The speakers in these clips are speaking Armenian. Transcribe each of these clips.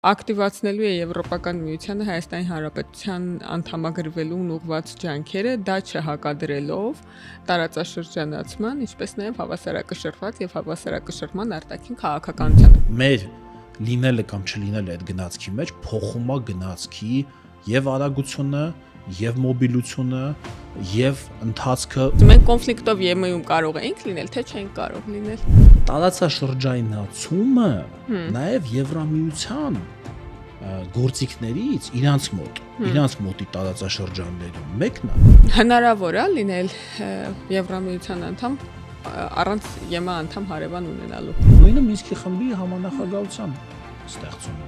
Ակտիվացնելու է Եվրոպական միությանը Հայաստանի Հանրապետության անդամագրվելուն ուղղված ջանքերը, դա չհակադրելով տարածաշրջանացման, ինչպես նաև հավասարակշռված եւ հավասարակշռման արտաքին քաղաքականության։ Մեր լինելը կամ չլինելը այդ գնացքի մեջ փոխում է գնացքի եւ արագությունը, եւ մոբիլությունը, եւ ընթացքը։ Մենք կոնֆլիկտով ԵՄ-ում կարող ենք լինել, թե չենք կարող լինել։ Տարածաշրջանացումը նաեւ Եվրամիության գործիքներից իրանց մոտի տարածաշրջաններում մեկն է։ Հնարավոր է լինել Եվրամիության անդամ առանց ԵՄ անդամ հարևան ունենալու։ Նույնը Մինսկի խմբի համանախագահության ստեղծումը։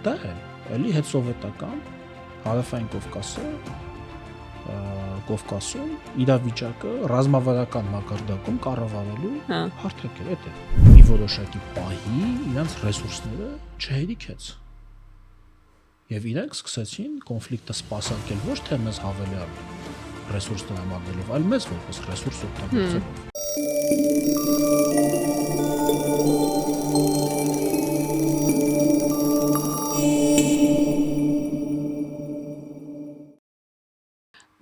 Դա է, էլի հետսովետական Հարավային Կովկասում իրավիճակը ռազմավարական մակարդակում կառավարելու հարթակ էր, դա է։ Մի որոշակի պահի իրենց ռեսուրսները չհերիքեց։ Եվ իրենք սկսեցին կոնֆլիկտը սպասարկել ոչ թե մեզ հավելյալ ռեսուրս տրամադրելով, այլ մեզ որպես ռեսուրս օգտագործելով։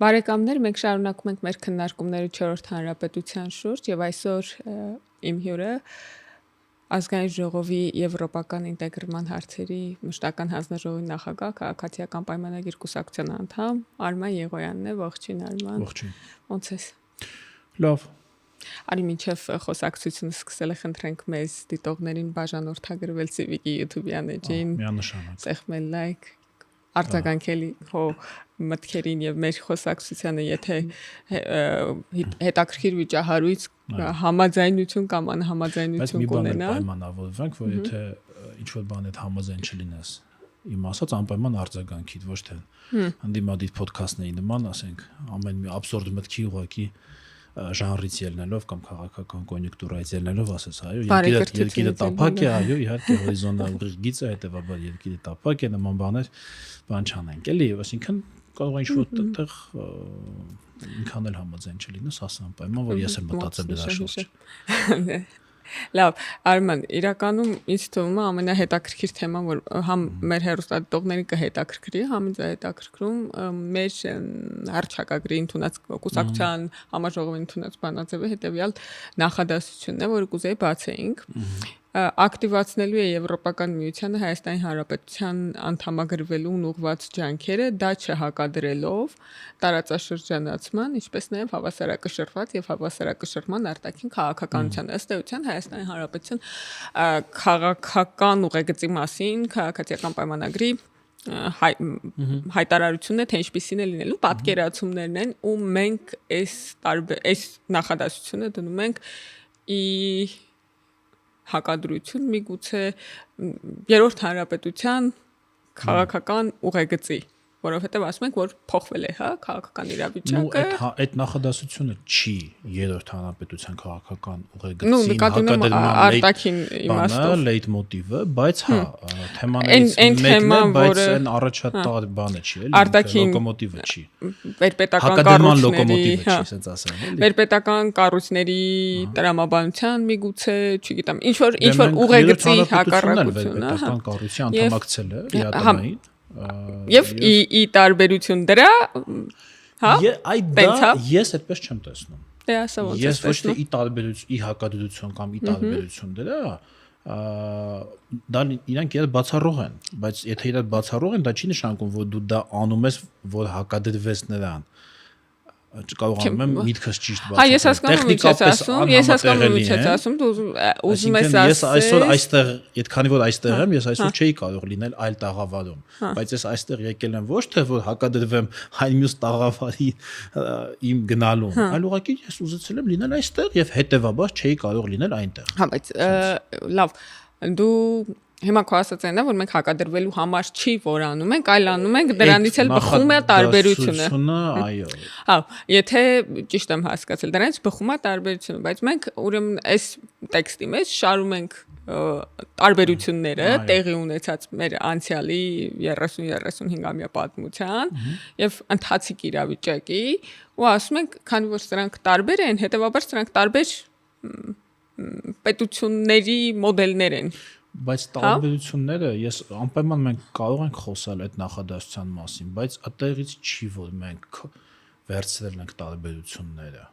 Բարեկամներ, մենք շարունակում ենք մեր քննարկումները 4-րդ հանրապետության շուրջ եւ այսօր իմ հյուրը Ազգային ժողովի եվրոպական ինտեգրման հարցերի մշտական հանձնաժողովի նախագահ, քաղաքացիական պայմանագիր կուսակցության անդամ Արման Եղոյանն է, ողջույն Արման։ Ողջույն։ Ոնց ես։ Լավ։ Արի մինչև խոսակցությունը սկսել է խնդրենք մեզ դիտողներին բաժանորդագրվել Civic-ի YouTube-յան էջին։ Միանշանակ։ Սեղմել լայք, արձագանքել հո մտքերին եւ մեր խոսակցությանը, եթե հետաքրքիր վիճահարույց համաձայնություն կամ անհամաձայնություն կունենա, բայց մի բան պայմանավորվենք, որ եթե ինչ որ բան այդ համաձայն չլինես, իմ ասած անպայման արձագանքիդ, ոչ թե հանդիմադիր ոդքասթների նման, ասենք, ամեն մի աբսուրդ մտքի ուղղակի ժանրից ելնելով կամ քաղաքական կոնյունկտուրայից ելնելով ասես, այո, երկիրը տափակ է, այո, իհարկե հորիզոնալ ուղիղ է, հետեւաբար երկիրը տափակ է, նման բաներ բան չանենք, էլի, այսինքն կարող է ինչ-որ տեղ ինքան էլ համաձայն չլինես, ասա անպայման, որ ես եմ մտածել դրա շուրջ։ Լավ, Արման, իրականում ինձ թվում է ամենահետաքրքիր թեման, որ համ մեր հեռուստադիտողներին կհետաքրքրի, համ ինձ է հետաքրքրում մեր հռչակագրի ընդունած կուսակցության համաժողովի ընդունած բանաձևի հետևյալ նախադասությունն է, որը կուզեի բացեինք։ Ակտիվացնելու է Եվրոպական միությանը Հայաստանի Հանրապետության անդամագրվելուն ուղղված ջանքերը, դա չհակադրելով տարածաշրջանացման, ինչպես նաև հավասարակշռված եւ հավասարակշռման արտաքին քաղաքականության։ Ըստ էության Հայաստանի Հանրապետության քաղաքական ուղեգծի մասին քաղաքացիական պայմանագրի հայտարարությունն է, թե ինչպիսին է լինելու պատկերացումներն են, ու մենք այս նախադասությունը դնում ենք հակադրություն միգուցե երրորդ հանրապետության քաղաքական ուղեգծի, որովհետև ասում ենք, որ փոխվել է, հա, քաղաքական իրավիճակը։ Այդ նախադասությունը չի երրորդ հանրապետության քաղաքական ուղեգծին հակադրման արտաքին իմաստով լեյտմոտիվը, բայց հա, թեմաներից մեկն է, բայց այն առաջատար բանը չի, էլի, լոկոմոտիվը չի։ Վերպետական հակադրման լոկոմոտիվը չի, ասենց ասեմ, էլի։ Վերպետական կառույցների տրամաբանության միգուցե, չգիտեմ, ինչ որ ուղեգծի հակառակությունը, հա։ Վերպետական կառույցի անդամակցել է ԵԱՏՄ-ին։ Եվ ի տարբերություն դրա, հա, ես այդպես չեմ տեսնում։ Դե ասա ոնց ես ոչ թե ի տարբերություն, ի հակադրություն կամ ի տարբերություն դրա, դա իրանք իրար բացառող են, բայց եթե իրար բացառող են, դա չի նշանակում, որ դու դա անում ես, որ հակադրվես նրան։ Կարող եմ միտքս ճիշտ բացատրել։ Հա, ես հասկանում եմ, ես ասում, դու ուզում ես ասել։ Ես այսօր այստեղ, այդքանի որ այստեղ եմ, ես այսօր չէի կարող լինել այլ տաղավարում, բայց ես այստեղ եկել եմ ոչ թե որ հակադրվեմ այն մյուս տաղավարի իմ գնալուն, այլ ուղղակի ես ուզեցել եմ լինել այստեղ եւ հետեւաբար չէի կարող լինել այնտեղ։ Հա, բայց լավ, դու հիմա քո ասածն է, որ մենք հակադրվելու համար չի, որ անում ենք, այլ անում ենք դրանից էլ բխում է տարբերությունը։ Այո։ Հա, եթե ճիշտ եմ հասկացել, դրանից բխում է տարբերությունը, բայց մենք ուրեմն այս տեքստի մեջ շարում ենք տարբերությունները տեղի ունեցած մեր անցյալի 30-35-ամյա պատմության եւ ընթացիկ իրավիճակի ու ասում ենք, քանի որ սրանք տարբեր են, հետեւաբար սրանք տարբեր պետությունների մոդելներ են։ բայց տարբերությունները ես անպայման մենք կարող ենք խոսալ այդ նախադասության մասին, բայց այդտեղից չի որ մենք վերցրել ենք տարբերությունները։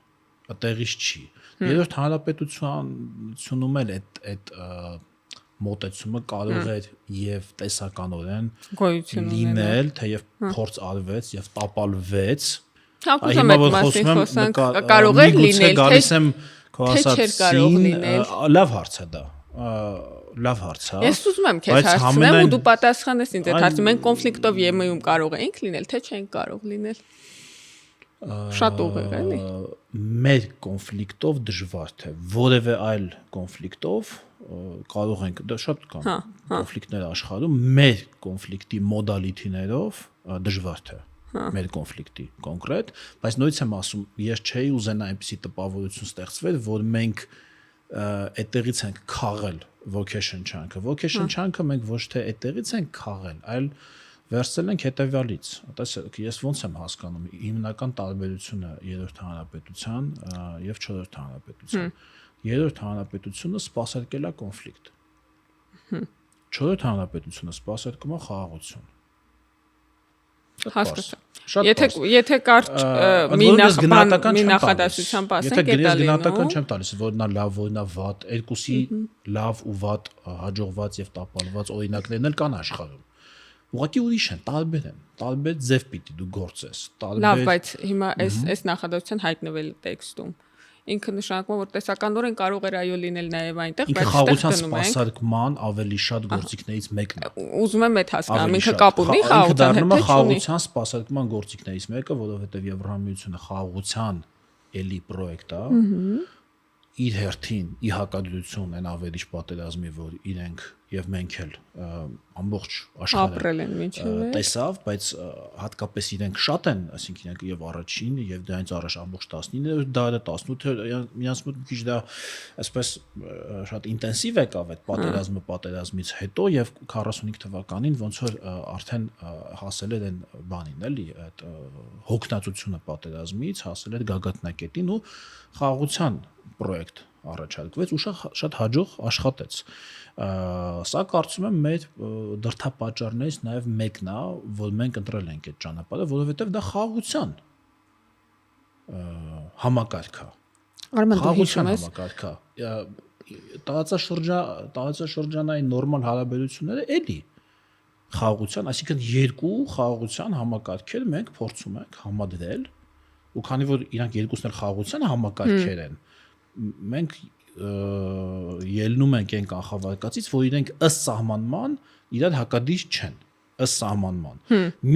Այդտեղից չի։ Երրորդ հանրապետությունում էլ այդ մոտեցումը կարող է եւ տեսականորեն լինել, թեև փորձ արվեց եւ տապալվեց։ Հիմա որ խոսում եմ կարող է լինել, գալիս եմ քո ասածին, լավ հարց է դա։ Լավ հարց է։ Ես ուզում եմ քեզ հարցնեմ ու դու պատասխանես ինձ այդ հարցը։ Մենք կոնֆլիկտով ԵՄ-ում կարող ենք լինել, թե չենք կարող լինել։ Շատ ուղիղ է, էլի։ Մեր կոնֆլիկտով դժվար թե որևէ այլ կոնֆլիկտով կարող ենք դա շատ կան կոնֆլիկտներ աշխարհում մեր կոնֆլիկտի մոդալիտիներով դժվար թե մեր կոնֆլիկտի կոնկրետ, բայց նույնիսկ եմ ասում, ես չէի ուզենա այնպիսի տպավորություն ստեղծվել, որ մենք այդտեղից ենք քաղել vocation chunk-ը։ Vocation chunk-ը մենք ոչ թե այդտեղից ենք քաղել, այլ վերցրել ենք հետևյալից։ Տեսեք, ես ոնց եմ հասկանում հիմնական տարբերությունը երրորդ հանրապետության եւ չորրորդ հանրապետության։ Երրորդ հանրապետությունը սպասարկել է կոնֆլիկտ։ Չորրորդ հանրապետությունը սպասարկում է խաղաղություն։ Հասկացա։ Եթե կարճ մի նախադասությամբ ասենք, եթե գնահատական չեմ տալիս, որ նա լավ, որ նա վատ, երկուսի լավ ու վատ հաջողված եւ տապալված օրինակներն էլ կան աշխարհում։ Ուղղակի ուրիշ են, տարբեր ձև պիտի դու գործես, Լավ, բայց հիմա այս նախադասության հայտնվել է տեքստում։ Ինքը նշանակում է, որ տեսականորեն կարող է այո լինել նաև այնտեղ, բայց խաղաղության սպասարկման ավելի շատ գործիքներից մեկն է։ Ուզում եմ այդ հասկանալ, ինքը կապ ունի խաղաղության հետ, թե չունի։ Խաղաղության սպասարկման գործիքներից մեկը, որովհետև Եվրամիությունը խաղաղության էլի պրոյեկտ է, իր հերթին ի հակադրություն այն ավերիչ պատերազմի, որ իրենք եւ մենք էլ ամբողջ աշխարհը տեսավ, բայց հատկապես իրենք շատ են, այսինքն իրենք եւ առաջին եւ դրանից առաջ ամբողջ 19-րդ դարը, 18-րդ, իրանց մոտ մի քիչ դա այսպես շատ ինտենսիվ եկավ այդ պատերազմից հետո եւ 45 թվականին ոնց որ արդեն հասել էր այն բանին, էլի, այդ հոգնածությունը պատերազմից հասել էր գագաթնակետին ու խաղաղության պրոյեկտ առաջարկվեց ու շատ հաջող աշխատեց։ Սա կարծում եմ մեր դրդապատճառներից նաև մեկն է, որ մենք ընտրել ենք այդ ճանապարհը, որովհետև դա խաղաղության համակարգ է։ Խաղաղության համակարգ է։ Տարածաշրջանային նորմալ հարաբերությունները էլի խաղաղության, այսինքն երկու խաղաղության համակարգեր մենք փորձում ենք համադրել, ու քանի որ իրանք երկուսն էլ խաղաղության համակարգեր են, մենք ելնում ենք այն կանխավարկածից, որ իրենք ըստ սահմանման իրար հակադիր չեն, ըստ սահմանման։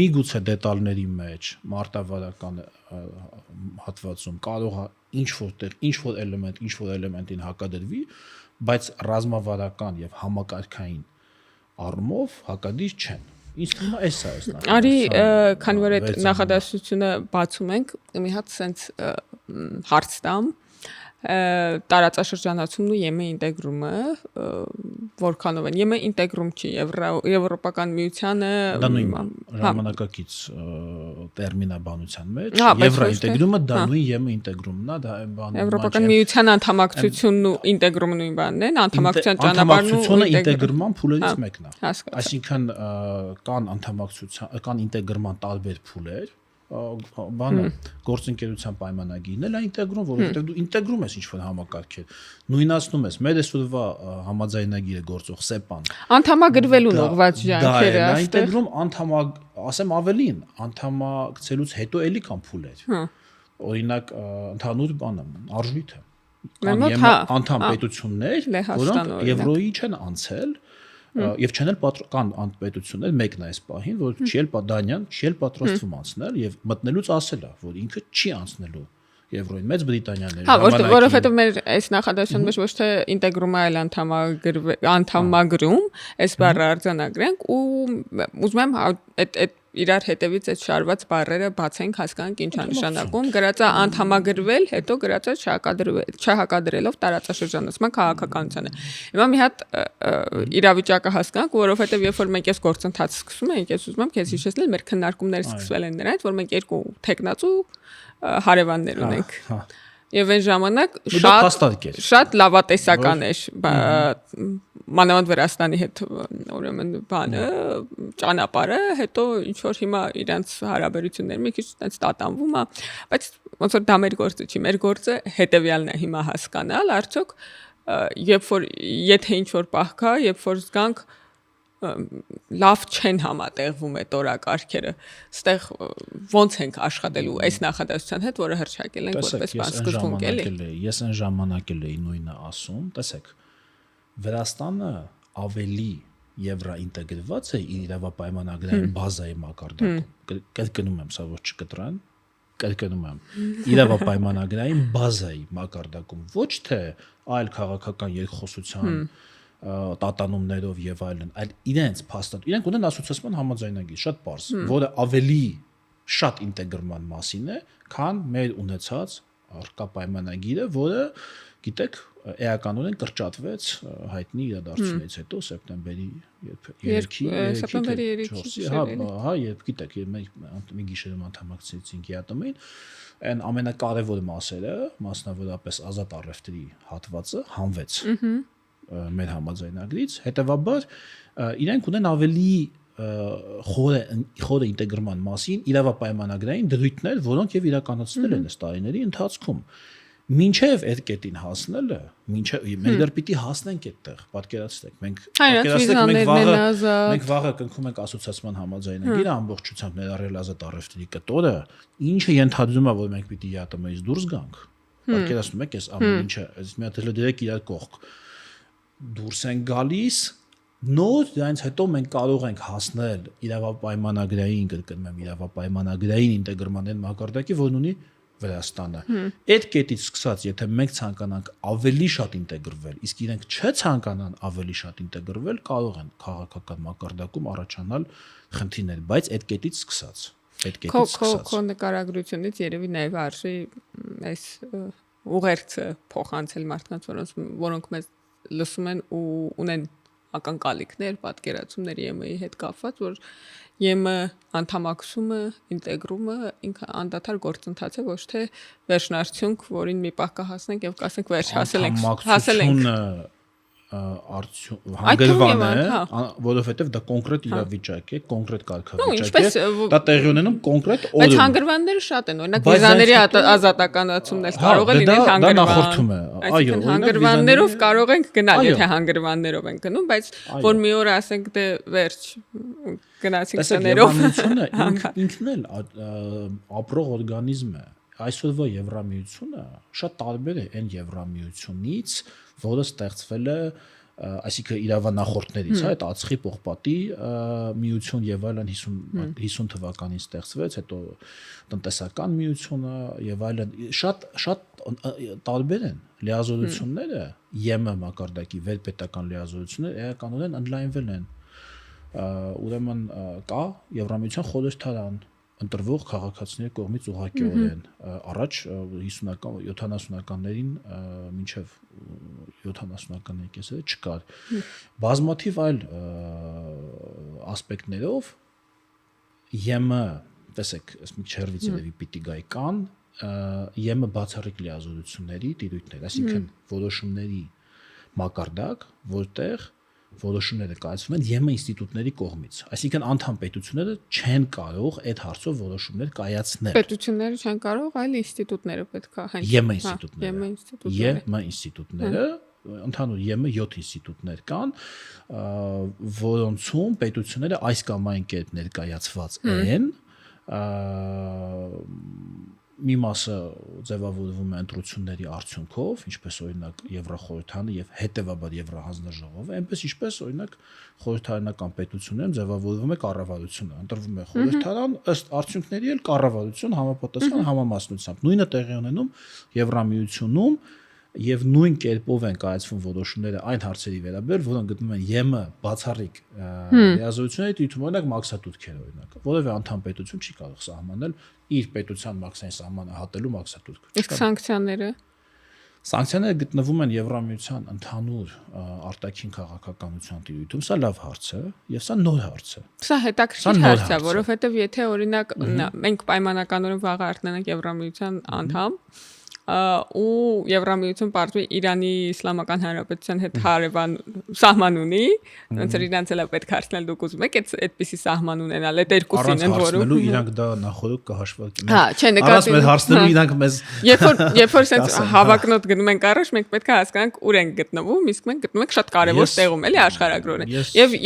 Միգուցե դետալների մեջ մարտավարական հատվածում կարող է ինչ-որ էլեմենտին հակադրվի, բայց ռազմավարական եւ համակարգային առումով հակադիր չեն։ Ինչ թվում է էս է։ Արի, քանի որ այդ նախադասությունը բացում ենք, մի հատ sense հարց տամ տարածաշրջանացումն ու ԵՄ ինտեգրումը որքանով են ԵՄ ինտեգրում չի Եվրոպական միությանը դա նույն ժամանակակից տերմինաբանության մեջ Եվրոինտեգրումը դա նույն ԵՄ ինտեգրումն է դա այն բանը Եվրոպական միության անդամակցությունն ու ինտեգրումը նույն բանն են անդամակցության ճանապարհն ու ինտեգրման փուլերից մեկն է այսինքն կան անդամակցության կան ինտեգրման տարբեր փուլեր բանը գործընկերության պայմանագիրն էլ է ինտեգրում, որովհետև դու ինտեգրում ես ինչ-որ համակարգեր, նույնացնում ես մեր այսօրվա համաձայնագիրը գործող ՍԵՊԱ-ն։ Անդամագրվելուն ուղղված ջանքերը այստեղ։ Դա ինտեգրում ասեմ ավելին, անդամակցելուց հետո էլի կան փուլեր։ Օրինակ ընդհանուր բանը, արժույթը։ Անդամ պետություններ, որոնք Եվրոյի չեն անցել եւ չեն էլ կան պետություններ մեկն է այս պահին, որ չի էլ Դանիան չի էլ պատրաստվում անցնել եւ մտնելուց ասել է, որ ինքը չի անցնելու Եվրոյին Մեծ Բրիտանիան էր որովհետեւ մեր այս նախադասության մեջ ոչ թե ինտեգրում այլ անդամագրում, այս բառը արձանագրենք ու ուզում եմ այդ իրար հետևից այդ շարված բառերը բացենք, հասկանանք ինչ է նշանակում, գրածա անդամագրվել, հետո գրածա չհակադրելով տարածաշրջանացման քաղաքականությանը։ Հիմա մի հատ իրավիճակը հասկանանք, որովհետև երբ որ մենք այս գործընթացը սկսում ենք, ես ուզում եմ քեզ հիշեցնել, մեր քննարկումները սկսվել են նրանից, որ մենք երկու տեխնացու հարևաններ ունենք։ Եվ այն ժամանակ փաստարկ էր շատ լավատեսական էր մանավանդ Վրաստանի հետ ուրեմն բանը ճանապարհը հետո ինչ որ հիմա իրանց հարաբերությունները մի քիչ այդպես տատանվում է բայց ոնց որ դա մեր գործը չի մեր գործը հետեւյալն է հիմա հասկանալ արդյոք երբ որ եթե ինչ որ պահ կա երբ որ զգանք լավ չեն համատեղվում այդ օրակարգերը ստեղ ոնց ենք աշխատելու այս նախադասության հետ որը հրճակել ենք որպես բան սկզբունք էլի ես այն ժամանակ էլ էի նույնը ասում տեսեք Վրաստանը ավելի եվրոինտեգրված է իր իրավապայմանագրային բազայի մակարդակում կրկնում եմ սա ոչ չկտրան կրկնում եմ իրավապայմանագրային բազայի մակարդակում ոչ թե այլ քաղաքական երկխոսության տատանումներով եւ այլն, այլ իրենց փաստաթուղթ, իրենք ունեն ասոցիացիոն համաձայնագիր, շատ པարզ, որը ավելի շատ ինտեգրման մասին է, քան մեր ունեցած առկա պայմանագիրը, որը, գիտեք, էականորեն կրճատվեց հայտնի իրադարձությունից հետո սեպտեմբերի 3-ի, հա, երբ գիտեք, մի գիշերում անդամակցեցինք ԵԱՏՄ-ին, այն ամենակարևոր մասերը, մասնավորապես ազատ առևտրի հատվածը հանվեց մեր համաձայնագրից, հետևաբար իրենք ունեն ավելի խորը ինտեգրման մասին իրավապայմանագրային դրույթներ, որոնք եւ իրականացնել են այս տարիների ընթացքում։ Մինչև այդ կետին հասնելը, մենք դեռ պիտի հասնենք այդտեղ, պատկերացրեք, մենք վաղը կնքում ենք ասոցիացիոն համաձայնագիրը ամբողջությամբ ներառյալ ազատ առևտրի կտորը, ինչը ենթադրում է, որ մենք պիտի ԵԱՏՄ-ից դուրս գանք։ Պատկերացնում եք, այս ամեն ինչը, այս մի հատ դրեք իրար կողք դուրս են գալիս նոր դրանից հետո մենք կարող ենք հասնել իրավապայմանագրային կրկնում եմ իրավապայմանագրային ինտեգրման մակարդակի որն ունի Վրաստանը այդ կետից սկսած եթե մենք ցանկանանք ավելի շատ ինտեգրվել իսկ իրենք չցանկանան ավելի շատ ինտեգրվել կարող են քաղաքական մակարդակում առաջանալ խնդիրներ բայց այդ կետից սկսած քո նկարագրությունից երևի նաև արժի այս ուղերձը փոխանցել մարդկանց որոնք մեզ լսում են ու ունեն ակնկալիքներ, պատկերացումներ ԵՄ-ի հետ կապված, որ ԵՄ անդամակցումը, ինտեգրումը ինքը անդադար գործընթաց է, ոչ թե վերջնարդյունք, որին մի պահ կհասնենք եւ կասենք վերջ հասել ենք հանգրվան է, որովհետև դա կոնկրետ իրավիճակ է, կոնկրետ կարգավիճակ է, դա տեղի ունենում կոնկրետ օրում։ Բայց հանգրվանները շատ են, օրինակ վիզաների ազատականացումն էլ կարող է լինել հանգրվան։ Դա նախորդում է, այո, հանգրվաններով կարող ենք գնալ, եթե հանգրվաններով ենք գնում, բայց որ մի օր ասենք դե վերջ գնացինք սներով։ Ինքն էլ ապրող օրգանիզմ է։ Այսօրվա Եվրամիությունը շատ տարբեր է այն Եվրամիությունից, որը ստեղծվել է, այսինքն իրավանախորդներից, այդ ածխի պողպատի միություն եւ այլն 50 թվականին ստեղծվեց, հետո տնտեսական միությունը եւ այլն շատ տարբեր են լիազորությունները, ԵՄ մակարդակի վերպետական լիազորությունները էականորեն ընդլայնվել են։ Ուրեմն կա Եվրամիության խորհրդարան ընտրվող քաղաքացիների կողմից ուղղակիորեն առաջ 50-ական 70-ականներին մինչև 70-ականների կեսերը չկար բազմաթիվ այլ ասպեկտներով ԵՄ տեսեք այս մի չերվից երևի պիտի գայ կան ԵՄ բացառիկ լիազորությունների տիրույթներ այսինքն որոշումների մակարդակ որտեղ որոշումները կայացվում են ԵՄ ինստիտուտների կողմից այսինքն անդամ պետությունները չեն կարող այդ հարցով որոշումներ կայացնել պետությունները չեն կարող այլ ինստիտուտները պետք է ԵՄ ինստիտուտները ընդհանուր ԵՄ 7 ինստիտուտներ կան որոնցում պետությունները այս կամ այն կերպ ներկայացված են մի մասը ձևավորվում է ընտրությունների արդյունքով, ինչպես օրինակ Եվրախորհրդարանը եւ հետեւաբար Եվրահանձնաժողովը, այնպես ինչպես օրինակ խորհրդարանական պետություններում ձևավորվում է կառավարությունը, ընտրվում է խորհրդարան, ըստ արդյունքների էլ կառավարություն համապատասխան համամասնությամբ։ Նույնը տեղի ունենում Եվրամիությունում եւ նույն կերպով են կայացվում որոշումները այն հարցերի վերաբերյալ, որոնք գտնվում են ԵՄ բացառիկ լիազորությունների դիտում օրինակ մաքսատուրքեր օրինակ, որևէ անդամ պետություն չի կարող սահմանել իր պետության մաքսային սահմանը հատելու մաքսատուրք։ Իսկ սանկցիաները Սանկցիաները գտնվում են Եվրամիության ընդհանուր արտաքին քաղաքականության տիրույթում, սա լավ հարց է եւ սա նոր հարց է։ Սա հետաքրքիր հարց է, որովհետեւ եթե օրինակ մենք պայմանականորեն վաղը արտնանանք Եվրամիության անդամ ու Եվրամիություն պարտվի Իրանի Իսլամական Հանրապետության հետ հարևան սահման ունի, ոնց որ իրանց էլ է պետք հարցնել դուք ուզում եք այդպիսի սահման ունենալ, այդ երկուսին են որում իրանք դա նախորդ կհաշվարկի։ Հա, չէ, նկատի մեր հարցնելու իրանք մեզ երբ որ sense հավակնոտ գնում ենք առաջ, մենք պետք է հասկանանք ուր ենք գտնվում, իսկ մենք գտնվում ենք շատ կարևոր տեղում, էլի աշխարհագրորեն։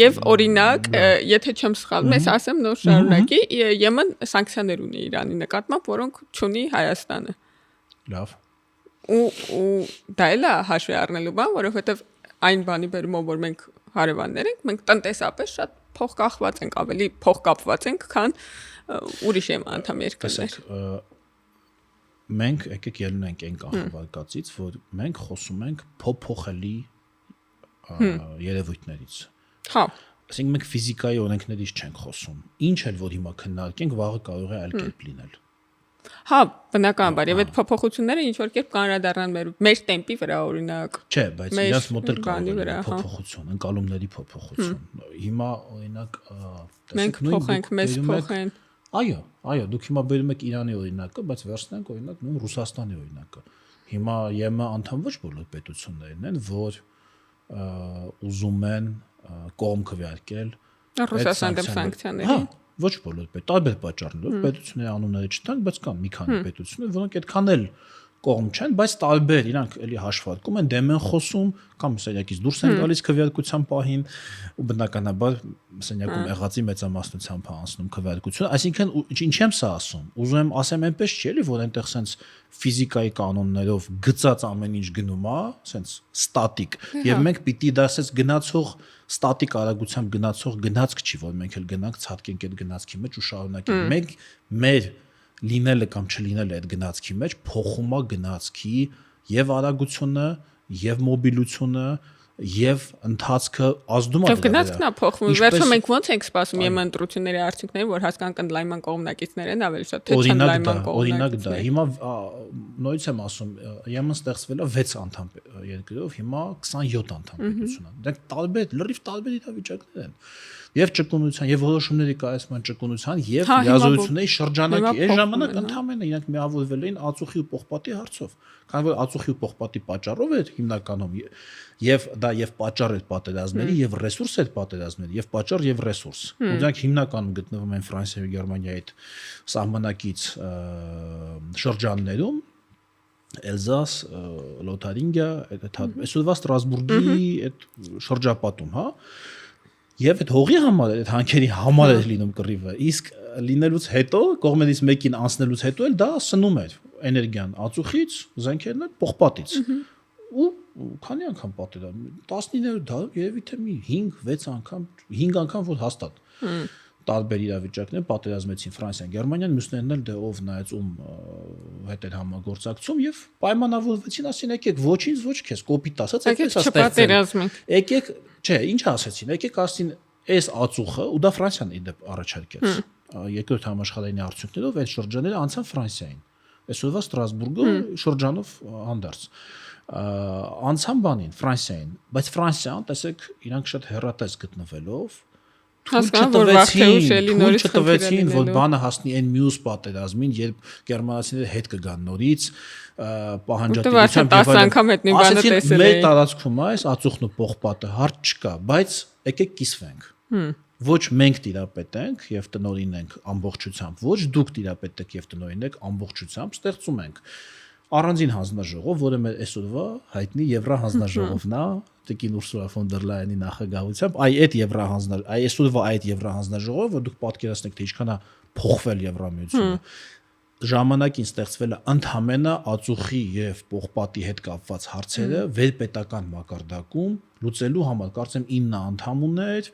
Եվ օրինակ, եթե չեմ սխալվում, ես ասեմ նոր շարունակի, Եմեն սանկցիաներ ունի Իրանի նկատմամբ, որոնք չունի Հայաստանը։ Լավ։ Ու դա էլ է հաշվի առնելու բան, որովհետև այն բանի բերումով որ մենք հարևաններ ենք, մենք տնտեսապես շատ փոխկախված ենք, ավելի փոխկապված ենք, քան ուրիշ անդամ երկրներ։ Մենք եկեք ելնենք այն կախվածից, որ մենք խոսում ենք փոփոխելի երևույթներից։ Հա։ Այսինքն մենք ֆիզիկայի օրենքներից չենք խոսում։ Ինչ էլ որ հիմա քննարկենք, վաղը կարող է այլ կերպ լինել։ Հա, բնականաբար, եւ այդ փոփոխությունները ինչ որ կերպ կանրադառնան մեր տեմպի վրա օրինակ։ Չէ, բայց իրաց մոտ էլ կարող է փոփոխություն, ընկալումների փոփոխություն։ Հիմա օրինակ մենք փոխենք, մեզ փոխեն։ Այո, դուք հիմա բերում եք Իրանի օրինակը, բայց վերցնենք օրինակ նույն Ռուսաստանի օրինակը։ Հիմա ԵՄ անդամ ոչ բոլոր պետություններն են, որ ուզում են կողմ քվեարկել Ռուսաստան դեմ սանկցիաների։ Ոչ բոլոր տարբեր պատճառներով պետությունների անունները չտանք, բայց կան մի քանի պետություններ, որոնք այդքան էլ կողմ չեն, բայց տարբեր իրանք էլի հաշվարկում են, դեմ են խոսում, կամ սենյակից դուրս են գալիս քվեարկության պահին, ու բնականաբար սենյակում եղածի մեծամասնությամբ անցնում քվեարկությունը, այսինքն ինչ եմ սա ասում, ուզում եմ ասեմ այնպես չի էլի, որ այնտեղ սենց ֆիզիկայի կանոններով գծած ամեն ինչ գնում է, սենց ստատիկ, եւ մենք պիտի դա սենց գնացող ստատիկ արագությամբ գնացող գնացք չի, որ մենք էլ գնանք ցածկենք այդ գնացքի մեջ ու շարունակենք։ Մենք մեր լինելը կամ չլինելը այդ գնացքի մեջ փոխում է գնացքի եւ արագությունը, եւ մոբիլությունը, եւ ընթացքը ազդում է։ Եվ գնացքն է փոխվում։ Վերջում մենք ոնց ենք սպասում ԵՄ ընտրությունների արդյունքները, որ հասկանանք ընդլայնման կողմնակիցներ են ավելի շատ, թե չընդլայնման կողմնակիցներ։ Օրինակ դա։ Հիմա նույնից եմ ասում, ԵՄ-ն ստեղծվել է 6 անդամ երկրով, հիմա 27 անդամ պետություն է։ Դրանք տարբեր, լրիվ տարբեր իրավիճակներ են։ Եվ ճկունության, եւ որոշումների կայացման ճկունության, եւ լիազորությունների շրջանակի։ Այս ժամանակ ընդհանրապես իրանք միավորվել էին ածուխի ու պողպատի հարցով։ Քանի որ ածուխի ու պողպատի պատճառով էր հիմնականում եւ դա եւ պատճառ էր պատերազմների եւ ռեսուրս էր պատերազմների եւ պատճառ եւ ռեսուրս։ Ու դրանք հիմնականում գտնվում են Ֆրանսիայի ու Գերմանիայի այդ սահմանակից շրջաններում, Էլզաս, Լոթարինգիա, այսօրվա Ստրասբուրգի այդ շրջապատում, հա։ Եվ այդ հողի համար, այդ հանքերի համար էր լինում կռիվը, իսկ լինելուց հետո, կողմերից մեկին անցնելուց հետո էլ դա սնում էր էներգիան ածուխից, զենքերն էլ պողպատից։ Ու քանի անգամ պատերազմ, 19-րդ դարում երևի թե մի 5-6 անգամ, 5 անգամ որ հաստատ տարբեր իրավիճակներ պատերազմեցին Ֆրանսիան, Գերմանիան, մյուսներն էլ դե ով նայած ում հետ էր համագործակցում եւ պայմանավորվեցին, ասին եկեք ոչինչ ոչ քեզ, կոպիտ ասած, այդպես է ստեղծել։ Եկեք, չէ, ինչ ասեցին, եկեք ասին, այս ածուխը, ու դա Ֆրանսիան իդեպ առաջարկեց։ Երկրորդ համաշխարհային արդյունքներով այդ շրջանները անցան Ֆրանսիային։ Այսօրվա Ստրասբուրգը շրջանով հանդարտ անցան բանին Ֆրանսիային, բայց Ֆրանսիան, տեսեք, իրանք շատ հեռատես գտնվելով չտվեցին, որ բանը հասնի այն մյուս պատերազմին, երբ գերմանացիները հետ կգան նորից, պահանջատիրությամբ եւ այլն։ Ասեցին, մեր տարածքում է այս ածուխն ու պողպատը, հարց չկա, բայց եկեք կիսվենք։ Ոչ մենք տիրապետենք եւ տնօրինենք ամբողջությամբ, ոչ դուք տիրապետեք եւ տնօրինեք ամբողջությամբ, ստեղծում ենք առանձին հանձնաժողով, որը մեր այսօրվա հայտնի Եվրահանձնաժողովն է, Տիկին Ուրսուլա ֆոն դեր Լայենի նախագահությամբ, այդ այսօրվա այդ Եվրահանձնաժողովը, որ դուք պատկերացնեք, թե ինչքան է փոխվել Եվրամիությունը, ժամանակին ստեղծվել է ընդհանրապես ածուխի եւ պողպատի հետ կապված հարցերը վերպետական մակարդակում լուծելու համար, կարծեմ 9 անդամ ուներ,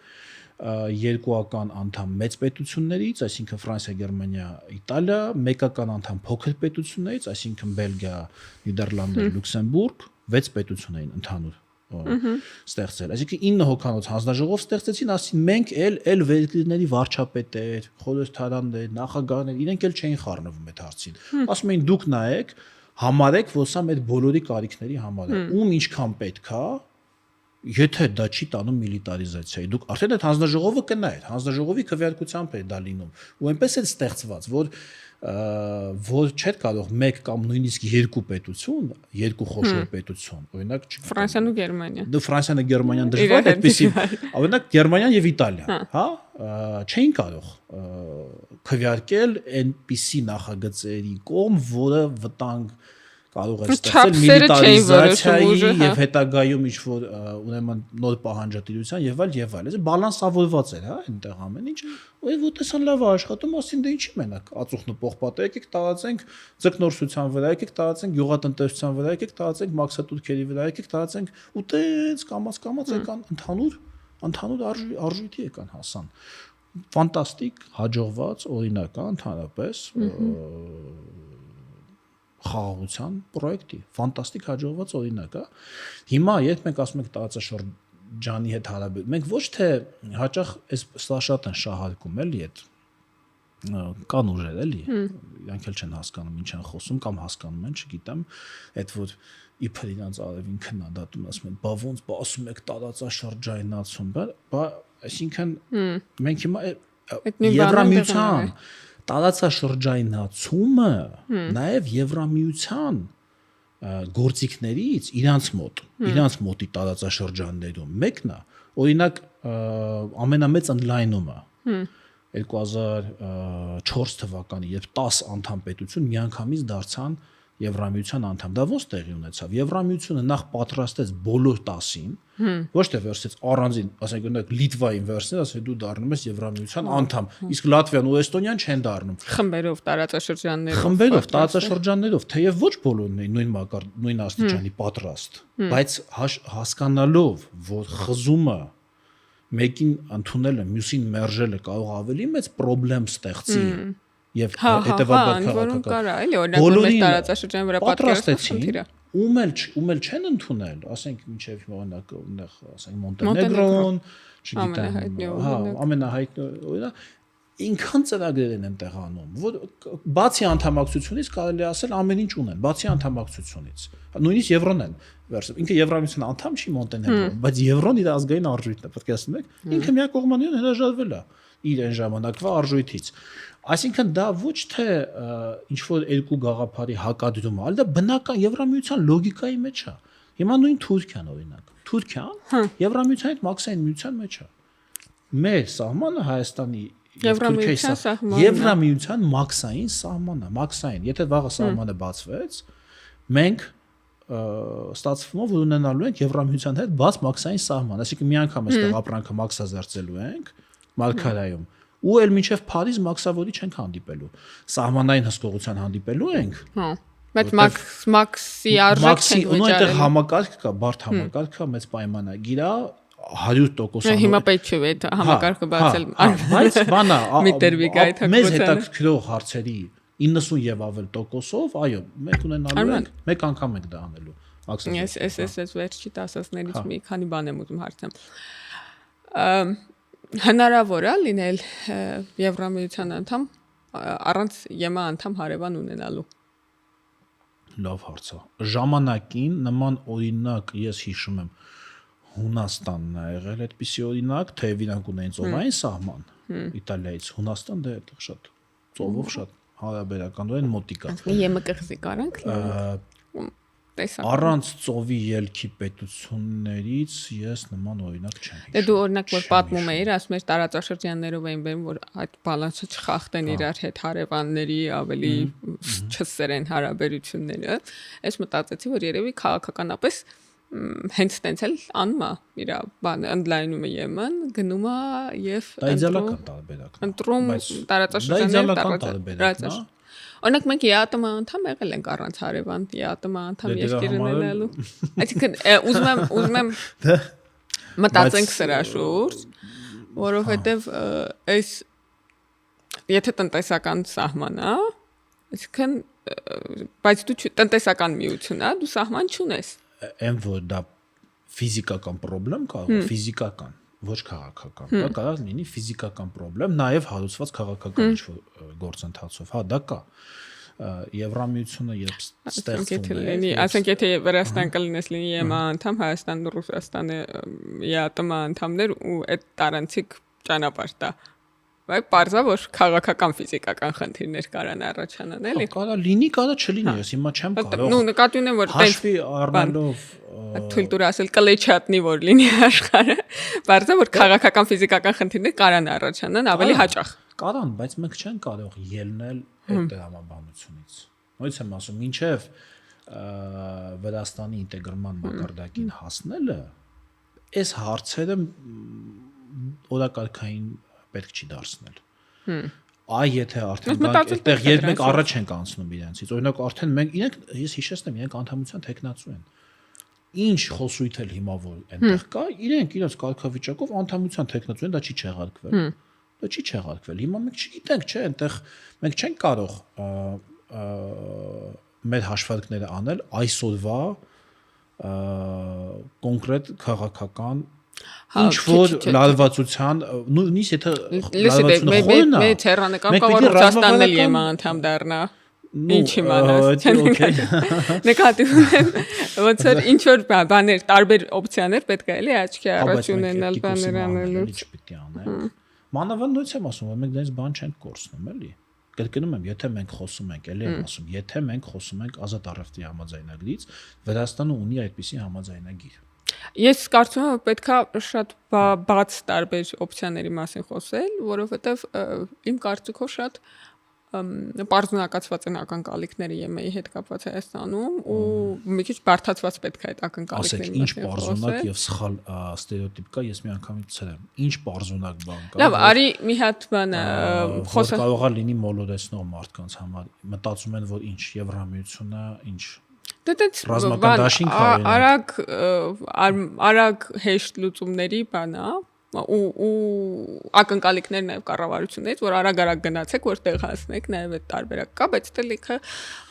երկուական անդամ մեծ պետություններից, այսինքն Ֆրանսիա, Գերմանիա, Իտալիա, մեկական անդամ փոքր պետություններից, այսինքն Բելգիա, Նիդերլանդներ, Լյուքսեմբուրգ, 6 պետություն էին ընդհանուր ստեղծել։ Այսինքն 9 հոգանոց հանձնաժողով ստեղծեցին, ասին մենք էլ վերքերների վարչապետեր, խորհրդարաններ, նախագահներ, իրենք էլ չէին խառնվում այդ հարցին։ Ասում էին դուք նայեք, համարեք, որ սա մեր բոլորի կարիքների համար է։ Ում ինչքան պետք է, եթե դա չի տանում միլիտարիզացիայի, դուք արդեն այդ հանձնաժողովը կնայեք, հանձնաժողովի քվեարկությամբ է դա լինում։ Ու այնպես էլ ստեղծված, որ որ չէ կարող մեկ կամ նույնիսկ երկու պետություն, երկու խոշոր պետություն, օրինակ Ֆրանսիան ու Գերմանիան։ Դու Ֆրանսիան ու Գերմանիան դժվար է այդպեսի, օրինակ Գերմանիան եւ Իտալիան, հա, չէին կարող քվեարկել այնպիսի նախագծերի կողմ, որը վտանգ կարող է ստեղծել միլիտարիզացիայի եւ հետագայում ինչ որ ուրեմն նոր պահանջատիրության եւ այլ, այսինքն բալանսավորված էր, հա, այնտեղ ամեն ինչ, ու տեսան լավ աշխատում, ասին դե ինչի մենակ ածուխն ու պողպատը եկեք տարածենք ձկնորսության վրա, եկեք տարածենք գյուղատնտեսության վրա, եկեք տարածենք մաքսատուրքերի վրա, եկեք տարածենք ու տենց կամաց եկան ընդհանուր արժույթի եկան հասան։ Ֆանտաստիկ, հաջողված, օրինական, ընդհանրապես խաղաղության պրոյեկտի, ֆանտաստիկ հաջողված օրինակ է։ Հիմա երբ մենք ասում ենք տարածաշրջանի հետ հարաբերություն, մենք ոչ թե հաճախ սա շատ են շահարկում էլի այդ կան ուժեր էլի, իրանք էլ չեն հասկանում ինչ են խոսում կամ հասկանում են, չգիտեմ, այդ որ իբր իրանց արևին քննադատում ասում են, բա ոնց բա ասում եք տարածաշրջանացում, բա այսինքն մենք հիմա Եվրամիության տարածաշրջանացումը նաև Եվրամիության գործիքներից իրանց մոտի տարածաշրջաններում մեկն է, օրինակ ամենամեծ ընդլայնումը 2004 թվականի, երբ 10 անդամ պետություն միանգամից դարձան Եվրամիության անդամ, դա ոնց տեղի ունեցավ։ Եվրամիությունը նախ պատրաստեց բոլոր 10-ին, ոչ թե վերցրեց առանձին, ասենք օրինակ Լիտվային վերցնել, ասել դու դառնում ես Եվրամիության անդամ, իսկ Լատվիան ու Էստոնիան չեն դառնում։ Խմբերով տարածաշրջաններով, թեև ոչ բոլորն էին նույն աստիճանի պատրաստ, բայց հասկանալով, որ խզումը մեկին ընդունելը, մյուսին մերժելը կարող ավելի մեծ խնդրեմ ստեղծի եւ հետեւաբար քաղաքական էլի օրինակ մեր տարածաշրջանի վրա պատկերացրեցին ում էլ չեն ընդունել, ասենք մինչեւ օրինակ այնտեղ ասենք Մոնտենեգրոն, չգիտեմ, հա, ամենահայտնի օրինակ ինքան ծրագրեր են այնտեղ անում, որ բացի անդամակցությունից կարելի ասել ամեն ինչ ունեն, բացի անդամակցությունից, նույնիսկ Եվրոն են վերցրել, ինքը Եվրամիության անդամ չի Մոնտենեգրոն, բայց Եվրոն իր ազգային արժույթն է, պետք է ասում եք, ինքը միակողմանիորեն հրաժարվել է իր այն ժամանակվա արժույթից։ Այսինքն դա ոչ թե ինչ որ երկու գաղափարի հակադրում է, այլ դա բնական Եվրամիության լոգիկայի մեջ է։ Հիմա նույն Թուրքիան օրինակ, Թուրքիան Եվրամիության հետ մաքսային միության մեջ է։ Մեր սահմանը Հայաստանի Եվրամիության մաքսային սահմանը, մաքսային, եթե վաղը սահմանը բացվեց, մենք ստացվում է, որ ունենալու ենք Եվրամիության հետ բաց մաքսային սահման, այսինքն մի անգամ այստեղ ապրանքը մաքսազերծելու ենք Մալքարայում, ու էլ մինչև Փարիզ մաքսավորի չենք հանդիպելու, սահմանային հսկողության հանդիպելու ենք, բայց մաքսի արժեք չենք վճարելու։ Այնտեղ համակարգ կա, բարդ համակարգ կա, մեծ պայմանագիր է, 100%։ Հիմա պետք չէ այդ համակարգը բացել, բայց բանա միտերվիկայի թակուցանը։ Մեզ հետաքրքրող հարցերի 90 եւ ավել տոկոսով, այո, մենք ունենալու ենք, մեկ անգամ ենք դա անելու։ Ես վերջի 10-ից մի քանի բան եմ ուզում հարցնել։ Հնարավոր է լինել Եվրամիության անդամ առանց ԵՄ անդամ հարևան ունենալու։ Լավ հարց է։ Ժամանակին նման օրինակ ես հիշում եմ Հունաստանն է եղել այդպիսի օրինակ, թեև իրանք ունեն ծովային սահման Իտալիայից, Հունաստան դա այդտեղ շատ ծովով շատ հարաբերականորեն մոտիկ է։ ԵՄ կղզի կարանք տեսա։ Առանց ծովի ելքի պետություններից ես նման օրինակ չեմ հիշում։ Դե դու օրինակ որ պատմում էիր, ասում ես տարածաշրջաններով էին բերում, որ այդ բալանսը չխախտեն իրար հետ հարևանների ավելի չսերեն հարաբերությունները։ Ես մտածեցի, որ երևի քաղաքականապես հենց տենց էլ անում է իր բանը ընդլայնում է ԵՄ-ն, գնում է եւ իդեալական տարբերակն է։ Ընտրում տարածաշրջաններ Օրինակ մենք ԵԱՏՄ անդամ եղել ենք առանց հարևան, ԵԱՏՄ անդամ երկիր ունենալու։ Այսինքն ուզում եմ մտածենք սրա շուրջ, որովհետեւ այս եթե տնտեսական սահման է, այսինքն բայց դու տնտեսական միություն է, դու սահման չունես։ Այն որ դա ֆիզիկական խնդրեմ կարող, ֆիզիկական, ոչ քաղաքական, դա կարող լինի ֆիզիկական խնդրեմ, նաև հարուցված քաղաքական ինչ-որ գործընթացով, հա, դա կա։ Եվրամիությունը երբ ստեղծվում է, ասենք եթե Վրաստան կլինես լինի ԵՄ անդամ, Հայաստանն ու Ռուսաստանը ԵԱՏՄ անդամներ ու այդ տարանցիկ ճանապարհ տա Բայց բարձա որ քաղաքական ֆիզիկական խնդիրներ կարան առաջանան, էլի։ Կարա լինի, կարա չլինի, ես հիմա չեմ կարող։ Նու նկատի ունեմ որ հաշվի առնելով թույլ տուր ասել կլեչատնի որ լինի աշխարհը, բարձա որ քաղաքական ֆիզիկական խնդիրներ կարան առաջանան ավելի հաճախ։ Կարան, բայց մենք չենք կարող ելնել այդ տրամաբանությունից։ Նույնիսկ եմ ասում, մինչև Վրաստանի ինտեգրման մակարդակին հասնելը, այս հարցերը օրակարգային պետք չի դարձնել։ Այ եթե արդեն այդտեղ երբ մենք առաջ ենք անցնում իրենցից, օրինակ արդեն մենք իրենք ես հիշեցնեմ, իրենք անդամության տեխնացու են։ Ինչ խոսույթ էլ հիմա որ այնտեղ կա, իրենք իրենց կարգավիճակով անդամության տեխնացու են, դա չի չեղարկվել։ Դա չի չեղարկվել։ Հիմա մենք չգիտենք, չէ, այնտեղ մենք չենք կարող մեր հաշվարկները անել այսօրվա կոնկրետ քաղաքական ինչ որ լարվածության նույնիսկ եթե լարվածությունը խորն է մեր հեռանկար կարող Ռուսաստանն էլ եմա անդամ դառնա ինչ իմանաս նկատի ունեմ ոնց որ ինչ որ բաներ տարբեր օպցիաներ պետք է էլի աչքի առաջ ունենալ բաներ անելու չպետք է անենք մանավանդ նույնիսկ եմ ասում որ մենք դրանից բան չենք կորցնում էլի կրկնում եմ եթե մենք խոսում ենք էլի եմ ասում եթե մենք խոսում ենք ազատ առևտրի համաձայնագրից Վրաստանը ունի այդպիսի համաձայնագիր Ես կարծում եմ պետքա շատ բաց տարբեր օպցիաների մասին խոսել, որովհետև իմ կարծիքով շատ պարզունակացված են ակնկալիքները ԵՄ-ի հետ կապված Հայաստանում ու մի քիչ բարդացված պետք է այդ ակնկալիքների մասին խոսել։ Ասեք, ինչ պարզունակ եւ սխալ ստերեոտիպ կա, ես մի անգամից ցրեմ։ Ինչ պարզունակ բան կա։ Լավ, արի մի հատ բան խոսել կարող է լինի մոլորեցնող մարդկանց համար։ Մտածում են, որ ինչ Եվրամիությունը, ինչ ռազմական դաշինք արագ հեշտ լուծումների բան է ու ակնկալիքներ նաև կառավարություններից որ արագ գնացեք որ տեղ հասնեք նաև այդ տարբերակ կա բայց դե լիքը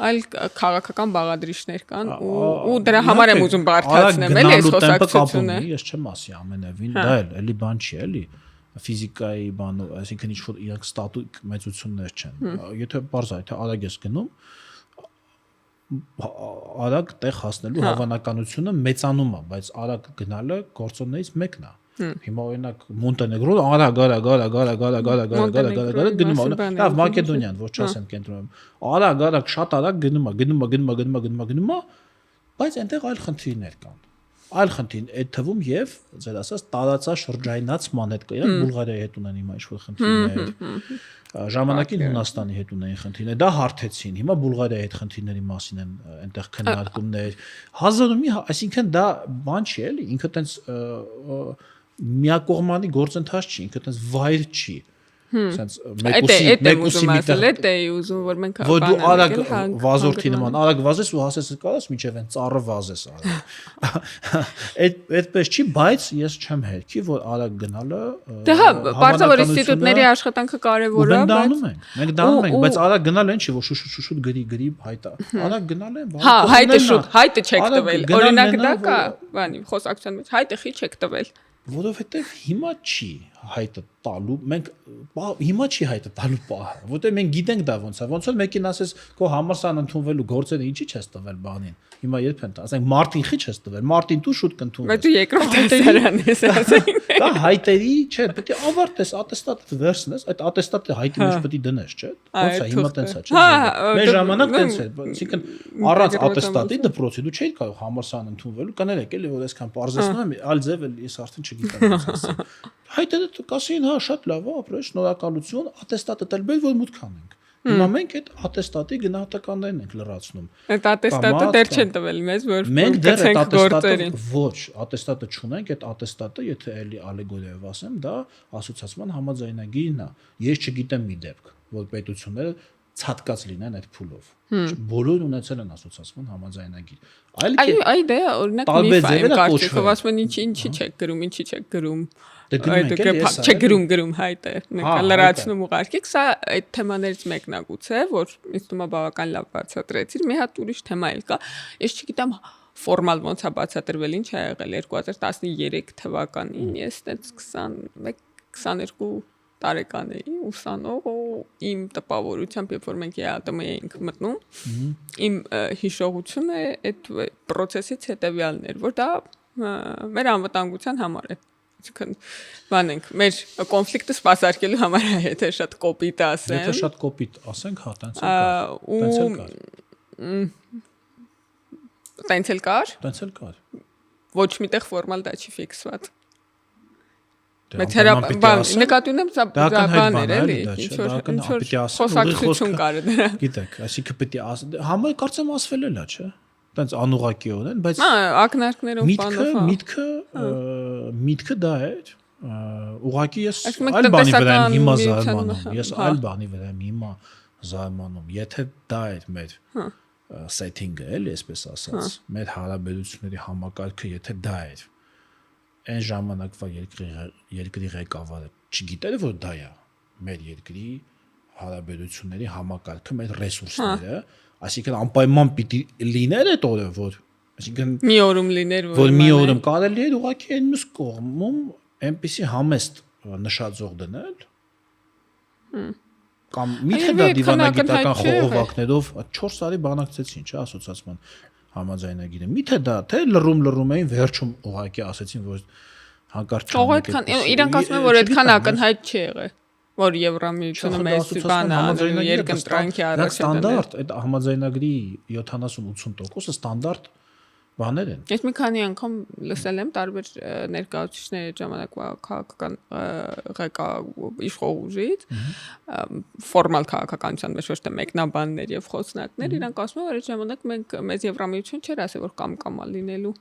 այլ քաղաքական բաղադրիչներ կան ու դրա համար եմ ուզում բարդացնեմ էլի այս խոսակցությունը ես չեմ ասի ամենևին դա էլի բան չի էլի ֆիզիկայի բան այսինքն ինչ որ իրանք ստատիկ մեծություններ չեն եթե բարձր եթե արագ ես գնում արագ տեղ հասնելու հավանականությունը մեծանում է բայց արագ գնալը գործոններից մեկն է հիմա օրինակ Մոնտենեգրոն արագ գնում է լավ Մակեդոնիան որ չասեմ կենտրոնում արագ շատ արագ գնում է բայց այնտեղ այլ խնդիրներ կան այլ խնդիր այդ թվում եւ ձեր ասած տարածաշրջայնացման հետ կա Բուլղարիայի հետ ունեն հիմա ինչ-որ խնդիրներ ժամանակին Հունաստանի հետ ունեն խնդիրներ դա հարթեցին հիմա Բուլղարիայի հետ խնդիրների մասին են այնտեղ քննարկումներ հազարումի այսինքն դա բան չի էլի ինքը տենց միակողմանի գործընթաց չի ինքը տենց վայր չի sense մեկուսի միտեղ է ուզում որ մենք որ դու արագ վազորդի նման արագ վազես ու հասես կարաս միջև են ծառը վազես այդպես չի բայց ես չեմ հերքի որ արագ գնալը դա բարձր ինստիտուտների աշխատանքը կարևոր է մենք դանում ենք բայց արագ գնալը ինչ չի որ շուշուտ գրի հայտա արագ գնալը հա հայտը շուտ հայտը չեք տվել օրինակ դա կա բանի խոսակցության մեջ հայտը խի չեք տվել որովհետև հիմա չի հայտը տալու մենք հիմա չի հայտը տալու պահը որտեղ մենք գիտենք դա ոնց որ մեկին ասես քո համալսարան ընդունվելու գործերը ինչի չես տվել բանին հիմա երբ են տա ասենք մարտին խի չես տվել մարտին դու շուտ կընդունվես բայց դու երկրորդ դասարան ես ասենք դա հայտերի չէ պետք է ավարտես ատեստատը վերցնես այդ ատեստատը հայտի մեջ պետք է դնես չէ ոնց է հիմա տենց է չէ մեր ժամանակ տենց է այսինքն առանց ատեստատի դպրոցի դու չէիր կարող համալսարան ընդունվելու կներեք էլի որ այսքան պարզեցնում եմ այլ ձև էլ ես արդեն չգիտեմ ոնց ասեմ հայտերը կասին հա շատ լավ է ապրես շնորհակալություն ատեստատը տել բեր որ մուտք անենք հիմա մենք այդ ատեստատի գնահատականներն ենք լրացնում այդ ատեստատը դեռ չեն տվել մեզ որ մենք դեռ այդ ատեստատը ոչ ատեստատը չունենք այդ ատեստատը եթե էլի ալեգորիայով ասեմ դա ասոցիացիան համաձայնագիրն է ես չգիտեմ մի դեպք որ պետությունները ցածկած լինեն այդ փուլով բոլորը ունեցել են ասոցիացիան համաձայնագիր այ դա օրինակ միֆ է կարծիքով ասում են ինչի չեք գրում ինչի չեք գրում չէ գրում հայտը մենք լրացնում ուղարկիկ սա այդ թեմաներից մեկն է գուցե որ ինձ թվում է բավական լավ բացատրեցիր մի հատ ուրիշ թեմա էլ կա ես չգիտեմ ֆորմալ ոնց է բացատրվել ինչ ա եղել 2013 թվականին ես այդպես 21-22 տարեկան էի ուսանող ու իմ տպավորությամբ երբ որ մենք ԵԱՏՄ էինք մտնում իմ հիշողությունը այդ process-ից հետևյալն էր որ դա մեր անվտանգության համար է Այսինքն բանենք մեր կոնֆլիկտը սպասարկելու համար եթե շատ կոպիտ ասեմ։ Եթե շատ կոպիտ ասենք, հա, տենց էլ կար։ Տենց էլ կար։ Ոչ միտեղ ֆորմալ դա չի ֆիքսված։ Բայց նկատի ունեմ սա բաներ էլի, ինչ որ խոսակցություն կար դրա։ Գիտեք, այսինքն պետք է համը կարծեմ ասվել էլա, չէ՞։ Տենց անուղղակիորեն, բայց ակնարկներով բանով։ միտքը դա էր։ Ուղղակի ես այլ բանի վրա եմ հիմա զարմանում։ Ես այլ բանի վրա եմ հիմա զարմանում։ Եթե դա էր մեր սեթինգը, էլի, այսպես ասած, մեր հարաբերությունների համակարգը, եթե դա էր, այն ժամանակվա երկրի ղեկավարը չգիտեր, որ դա է մեր երկրի հարաբերությունների համակարգը, մեր ռեսուրսները, այսինքն անպայման պիտի լիներ այդ օրը, որ այսինքն մի օրում լիներ, որ մի օրում կարելի էր ուղղակի այն մյուս կողմում այնպիսի համեստ նշաձող դնել կամ միթե դա դիվանագիտական խողովակներով 4 տարի բանակցեցին, չէ, ասոցիացիան համաձայնագիրը։ Միթե դա թե լռում էին վերջում ուղղակի ասեցին, որ հանկարծ չանեք։ Իրանք ասում են, որ այդքան ակնհայտ չի եղել, որ Եվրամիությունը մեծ բան է, երկընտրանքի առաջ է դնել։ Ստանդարտ այդ համաձայնագրի 70-80%-ը ստանդարտ բաներ են։ Ես մի քանի անգամ լսել եմ տարբեր ներկայացուցիչների ժամանակվա քաղաքական իշխող ուժից, ֆորմալ քաղաքականության մեջ ոչ թե մեկնաբաններ եւ խոսնակներ, իրանք ասում են, որ այդ ժամանակ մենք մեզ Եվրամիություն չէր ասել, որ կամ լինելու։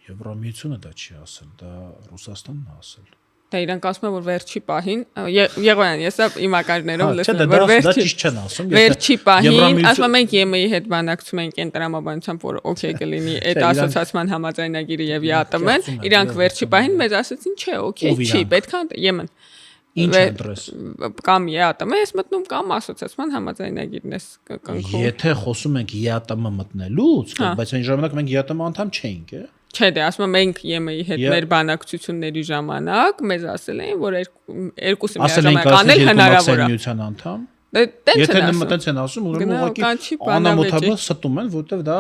Եվրամիությունը դա չի ասել, դա Ռուսաստանն է ասել։ Դա իրանք ասում են, որ վերջի պահին Եղոյան, ես իմ ակարներով լսել եմ, որ դա ճիշտ չեն ասում։ Վերջի պահին, ասում ենք ԵՄ-ի հետ բանակցում ենք ընտրամաբանությամբ, որ օքեյ կլինի այդ ասոցիացիան համաձայնագիրը եւ ԵԱՏՄ-ն, իրանք վերջի պահին մեզ ասեցին, չէ, օքեյ չի, պետք է ԵՄ-ն։ Ինչ ընտրես։ Կամ ԵԱՏՄ ես մտնում, կամ ասոցիացիան համաձայնագիրն ես կնքում։ Եթե խոսում ենք ԵԱՏՄ մտնելուց, բայց այն ժամանակ մենք ԵԱՏՄ անդամ չէինք, է։ Չէ, դե ասում եմ մենք ԵՄ-ի հետ մեր բանակցությունների ժամանակ մեզ ասել էին, որ երկուսը միաժամանակ անել հնարավոր է։ Միության անդամ։ Եթե տենց են ասում, ուրեմն ուղղակի անամոթաբար ստում են, որտեվ դա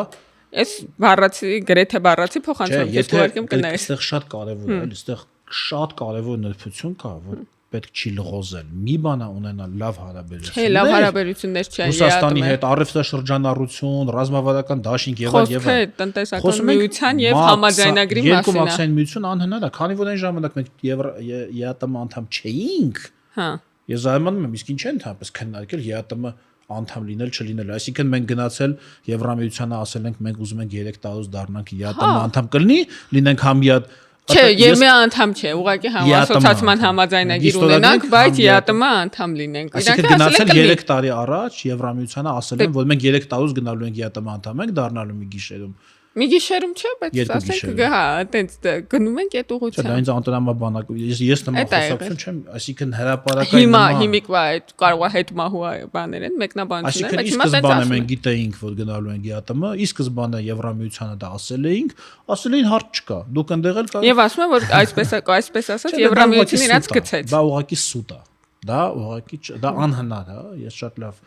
այս բառացի գրեթե բառացի փոխանցում ես ուղարկեմ կնայես։ Այստեղ շատ կարևոր է, այստեղ շատ կարևոր նրբություն կա, որ պետք չի լղոզել։ Մի բան է ունենալ լավ հարաբերություններ։ Չէ, լավ հարաբերություններ չի Ռուսաստանի հետ առևտրաշրջանառություն, ռազմավարական դաշինք եւ այլ։ Խոսքը տնտեսական միության եւ համաձայնագրի մասին է։ Երկու մաքսային միություն անհնար է, քանի որ այն ժամանակ մենք ԵԱՏՄ անդամ չէինք։ Հա։ Ես զարմանում եմ, իսկ ինչ են թափս քննարկել ԵԱՏՄ անդամ լինել չլինել։ Այսինքն մենք գնացել Եվրամիությանը ասել ենք մենք ուզում ենք 3 տարուց դառնանք ԵԱՏՄ անդամ կլինի, լինենք համիատ Չէ, ԵՄ անդամ չէ, ուղղակի ասոցիացիան համաձայնագիր ունենանք, բայց ԵԱՏՄ անդամ լինենք։ Իրանք գնացել 3 տարի առաջ Եվրամիությանը ասել են, որ մենք 3 տարուց գնալու ենք ԵԱՏՄ անդամ ենք, դառնալու մի գիշերում։ Մի գիշերում չէ, բայց ասենք հա, այտենց գնում ենք այդ ուղղությամբ։ Չէ, դա ինձ անտրամաբանակ, ես նման խոսակցություն չեմ, այսինքն հրաապարական հիմիկվա այդ կարող է հետ մահու բաներ են, մեկնաբանություններ, բայց հիմա տենց մենք գիտեինք, որ գնալու ենք ԵԱՏՄ, ի սկզբանե Եվրամիությանը դա ասել էին հարց չկա, դուք ընդեղ էլ կա։ Եվ ասում եմ, որ այսպես ասած Եվրամիությունը իրաց գցեց։ Դա ուղղակի սուտ է։ Դա ուղղակի դա անհնար է, ես շատ լավ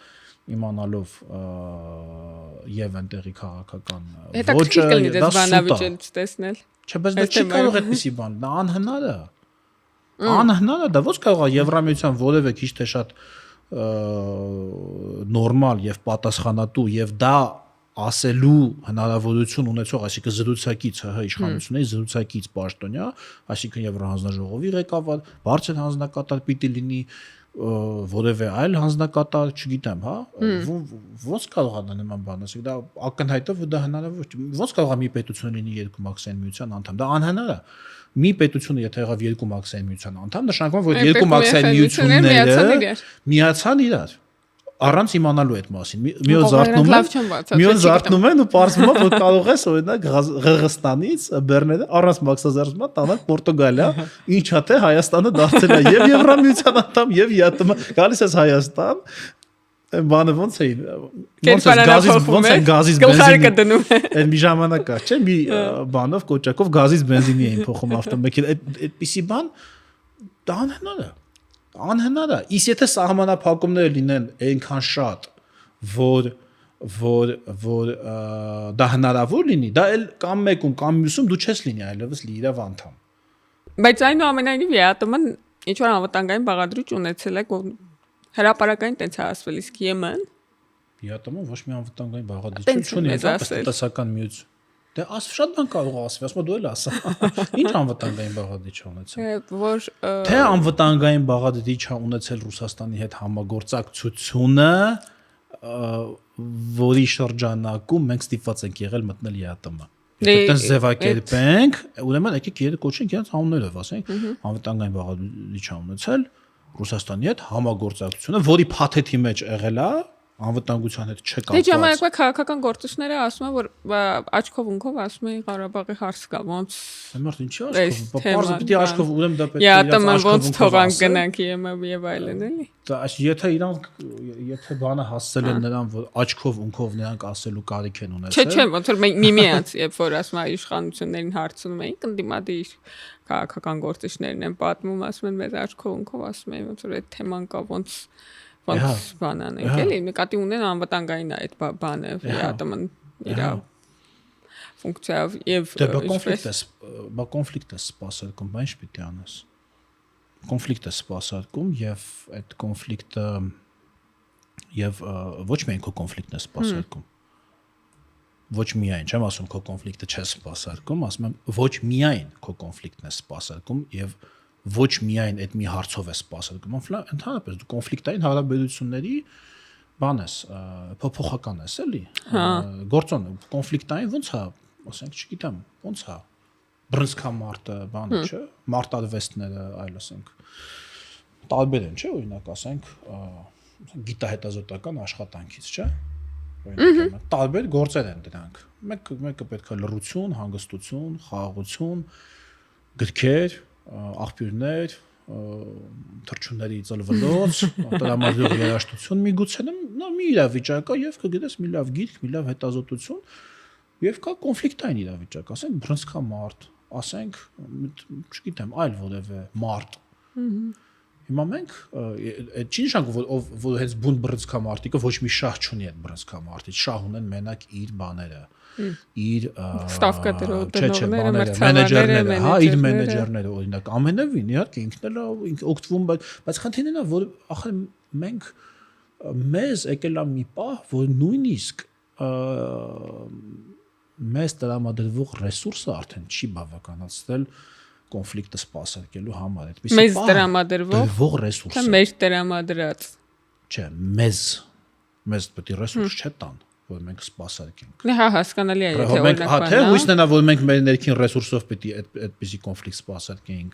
իմանալով եւ այնտեղի քաղաքական ոճը դա բանավիճել չտեսնել։ Չէ, բայց դա չի կարող այդպեսի բան, դա անհնար է։ Անհնար է, դա ո՞նց կարող է Եվրամիության որևէ քիչ թե շատ նորմալ եւ պատասխանատու եւ դա ասելու հնարավորություն ունեցող, այսինքն զրուցակից, հա, իշխանությունների զրուցակից պաշտոնյա, այսինքն Եվրահանձնաժողովի ղեկավար, բարձր հանձնակատար պիտի լինի որևէ այլ հանձնակատար, չգիտեմ, հա, ո՞նց կարող է նման բան ասել, դա ակնհայտ է, որ դա հնարավոր չէ, ո՞նց կարող է մի պետություն լինի երկու մաքսային միության անդամ, դա անհնար է։ Մի պետությունը եթե եղավ երկու մաքսային միության անդամ, նշանակում որ երկու մաքսային միությունները միացան իրար առանց իմանալու այդ մասին։ Մի օր զարթնում են ու պարզվում է, որ կարող ես օրինակ Ղրղստանից բեռները առանց մաքսազերծման տանալ Պորտուգալիա, ինչա թե Հայաստանը դարձել է եւ Եվրամիության անդամ եւ ԵԱՏՄ, գալիս ես Հայաստան, բանը ոնց է գազից բենզինը դնում այդ մի ժամանակ է, չէ՞, մի բանով կոճակով գազից բենզինի էին փոխում ավտոմեքենա, այդպիսի բան դա անհնար է։ Իսկ եթե սահմանափակումները լինեն այնքան շատ, որ դա հնարավոր լինի, դա էլ կամ մեկում կամ մյուսում դու չես լինի այլևս լիիրավ անդամ։ Բայց այնուամենայնիվ ԵԱՏՄ-ն ինչ որ անվտանգային բաղադրիչ ունեցել է հրապարակային տենց ասվել, իսկ ԵՄ-ն ԵԱՏՄ-ն ոչ մի անվտանգային բաղադրիչ չունի, այդպես տնտեսական միություն։ Դե շատ բան կարող ասվի, ասում դու էլ ասա։ Ինչ անվտանգային բաղադրիչ ունեցել։ Որ Թե անվտանգային բաղադրիչ ունեցել Ռուսաստանի հետ համագործակցությունը, որի շրջանակում մենք ստիպված ենք եղել մտնել ԵԱՏՄ։ Այդտենց ձևակերպենք, ուրեմն եկեք երեք կոչենք իրենց անուններով, ասենք, անվտանգային բաղադրիչ ունեցել Ռուսաստանի հետ համագործակցությունը, որի փաթեթի մեջ եղել է անվտանգության հետ չկապված։ Դե ժամանակվա քաղաքական գործիչները ասում են, որ աչքով ունքով ասում են Ղարաբաղի հարց կա, ոնց Հիմա ինչի աչքով, պարզ պիտի աչքով ուրեմն դա պետք է իրաց ոնց թողանք գնանք ԵՄ եւ այլն էլի։ Դա եթե իրանք եթե բանը հասցել են նրան, որ աչքով ունքով նրանք ասելու կարիք են ունեցել։ Չէ, ոնց որ միմյանց, երբ որ ասում են իշխանություններին հարցնում էին, ընդդիմադիր քաղաքական գործիչներն են պատմում, ասում են մեզ աչքով ունքով ասում են, ոնց որ այդ թեման կա, ոնց բան անենք, էլի, նկատի ունեն անվտանգային այդ բանը, ԵԱՏՄ-ն իր ֆունկցիայով եւ բա կոնֆլիկտ է սպասարկում, բա ինչ պիտի անես։ Կոնֆլիկտ է սպասարկում եւ այդ կոնֆլիկտը եւ ոչ միայն քո կոնֆլիկտն է սպասարկում։ Ոչ միայն, չեմ ասում քո կոնֆլիկտը չէ սպասարկում, ասում եմ ոչ միայն քո կոնֆլիկտն է սպասարկում եւ ոչ միայն այդ մի հարցով է սպասարկում, ընդհանրապես դու կոնֆլիկտային հարաբերությունների բան ես, փոփոխական ես, էլի։ Գործոն կոնֆլիկտային ոնց է, ասենք, չգիտեմ, ոնց է։ Բռնցքամարտը բանը չէ, մարտարվեստները, այլ ասենք, տարբեր են, չէ, օրինակ ասենք, գիտահետազոտական աշխատանքից, չէ։ Օրինակ, տարբեր գործեր են դրանք։ Մեկը պետք է լռություն, հանգստություն, խաղաղություն, գրքեր, աղբյուրներ, թռչունների ծլվլոց, տրամադրող երաժշտություն, միգուցե մի իրավիճակ է եւ կգիտես մի լավ գիրք, մի լավ հետազոտություն եւ կա կոնֆլիկտային իրավիճակ, ասենք բռնցքամարտ, ասենք, չգիտեմ, այլ որևէ մարտ։ Հիմա մենք այդ չի նշանակում որ հենց բուն բռնցքամարտիկը ոչ մի շահ չունի այդ բռնցքամարտից, շահ ունեն մենակ իր բաները, իր ստավկա տնօրենները, մենեջերները, հա, իր մենեջերները, օրինակ, ամենևին իհարկե ինքն էլ օգտվում, բայց խնդիրն է, որ ախր մենք մեզ եկել է մի պահ, որ նույնիսկ մեզ տրամադրվող ռեսուրսը արդեն չի բավականացնել կոնֆլիկտը սպասարկելու համար, այդպեսի մեզ տրամադրվող ռեսուրսը, թե մեր տրամադրած, չէ, մեզ պետք է ռեսուրս չտան, որ մենք սպասարկենք։ Հա, հասկանալի է, եթե օրինակ բան։ Թե հույսն է, որ մենք մեր ներքին ռեսուրսով պետք է այդպեսի կոնֆլիկտ սպասարկենք։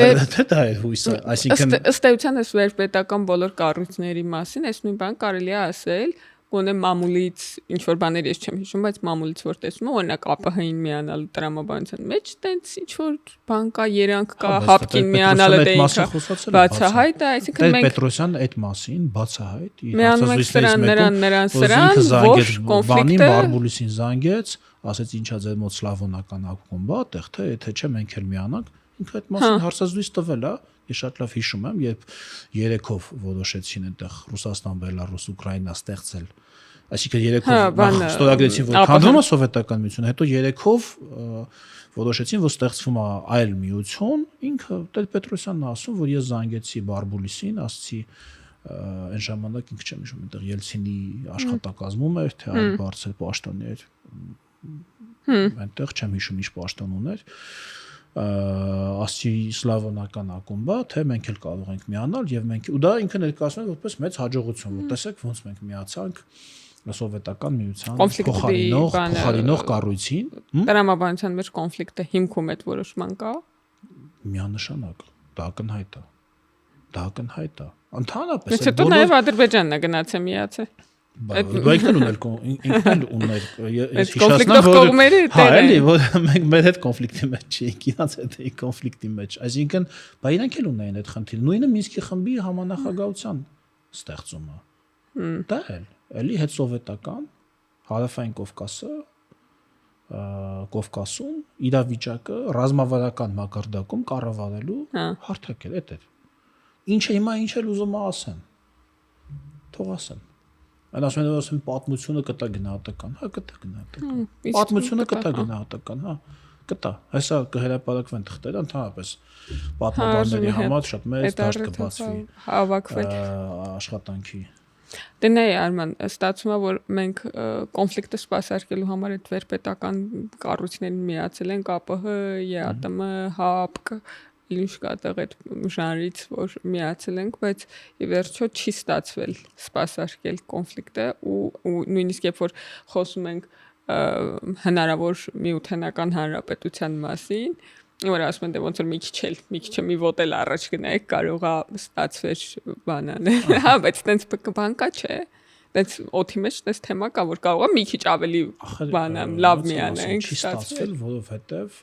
Դե դա է հույսը, այսինքն ըստ էության էս վերպետական բոլոր կառույցների մասին, այս նույն բան կարելի է ասել, գոնե մամուլից ինչ որ բաներ ես չեմ հիշում, բայց մամուլից որ տեսնում եմ, օրինակ ԱՊՀ-ին միանալու տրամաբանության մեջ տենց ինչ որ բան կա, երանգ կա, հապկին միանալը դե ինքը բացահայտ է, այսինքն մենք Պետրոսյան այդ մասին բացահայտ իր նրան ոչ կոնֆլիկտը Բարբուլիսին զանգեց, ասեց ինչա ձեր մոտ սլավոնական ակումբ է, այդտեղ թե եթե չէ մենք էլ միանանք, ինքը այդ մասին հարցազրույց տվել է։ Ես շատ լավ հիշում եմ, երբ երեքով որոշեցին այնտեղ Ռուսաստան, Բելարուս, Ուկրաինա ստեղծել, այսինքն երեքով ստորագրեցին, որ քանդվում է սովետական միությունը, հետո երեքով որոշեցին, որ ստեղծվում է այլ միություն, ինքը Տեր-Պետրոսյանն է ասում, որ ես զանգեցի Բարբուլիսին, ասացի այն ժամանակ ինքը չեմ հիշում, այնտեղ Ելցինի աշխատակազմում էր, թե այլ բարձր պաշտոնի էր, այնտեղ չեմ հիշում ինչ պաշտոն ուներ, ասի սլավոնական ակումբա, թե մենք էլ կարող ենք միանալ եւ մենք ու դա ինքը ներկայացնում է որպես մեծ հաջողություն, որ տեսեք ոնց մենք միացանք սովետական միության փոխարինող կառույցին։ Տրամաբանության մեջ կոնֆլիկտը հիմքում այդ որոշման կա։ Միանշանակ, դա ակնհայտ է։ Ընդհանրապես Հետո նաեւ Ադրբեջանն է գնացել միացել։ Ինքն էլ ուներ ես հիշեցնում որ հա էլի որ մենք մեր հետ կոնֆլիկտի մեջ չենք, իրանց հետ էի կոնֆլիկտի մեջ, այսինքն բա իրանք էլ ունեն այդ խնդիր, նույնը Մինսկի խմբի համանախագահության ստեղծումը, դա էլի հետ սովետական հարավային Կովկասում իրավիճակը ռազմավարական մակարդակում կառավարելու հարթակ էր, այդ էր, ինչը հիմա ինչ էլ ուզում ասեն, թող ասեն։ Այն ասում են պատմությունը կտա գնահատական, հա կտա գնահատական։ Պատմությունը կտա գնահատական, հա։ կտա հեսա կհրապարակվեն թղթերը ընդհանրապես պատմաբանների համար շատ մեծ դաշտ կբացվի հավաքվեն աշխատանքի Դե նայ Արման, ստացվում է որ մենք կոնֆլիկտը սպասարկելու համար այդ վերպետական կառույցներին միացել ենք ԱՊՀ, ԵԱՏՄ, ՀԱՊԿ, ինչ կա տեղ այդ ժանրից որ միացել ենք, բայց ի վերջո չի ստացվել սպասարկել կոնֆլիկտը ու նույնիսկ երբ որ խոսում ենք հնարավոր միութենական հանրապետության մասին որ ասում են դե ոնց որ մի քիչ մի ոտ էլ առաջ գնայք կարող է ստացվեր բանանել հա բայց տենց բան կա չէ տենց օթի մեջ տես թեմա կա որ կարող է մի քիչ ավելի բանամ լավ միանենք չի ստացվել որովհետև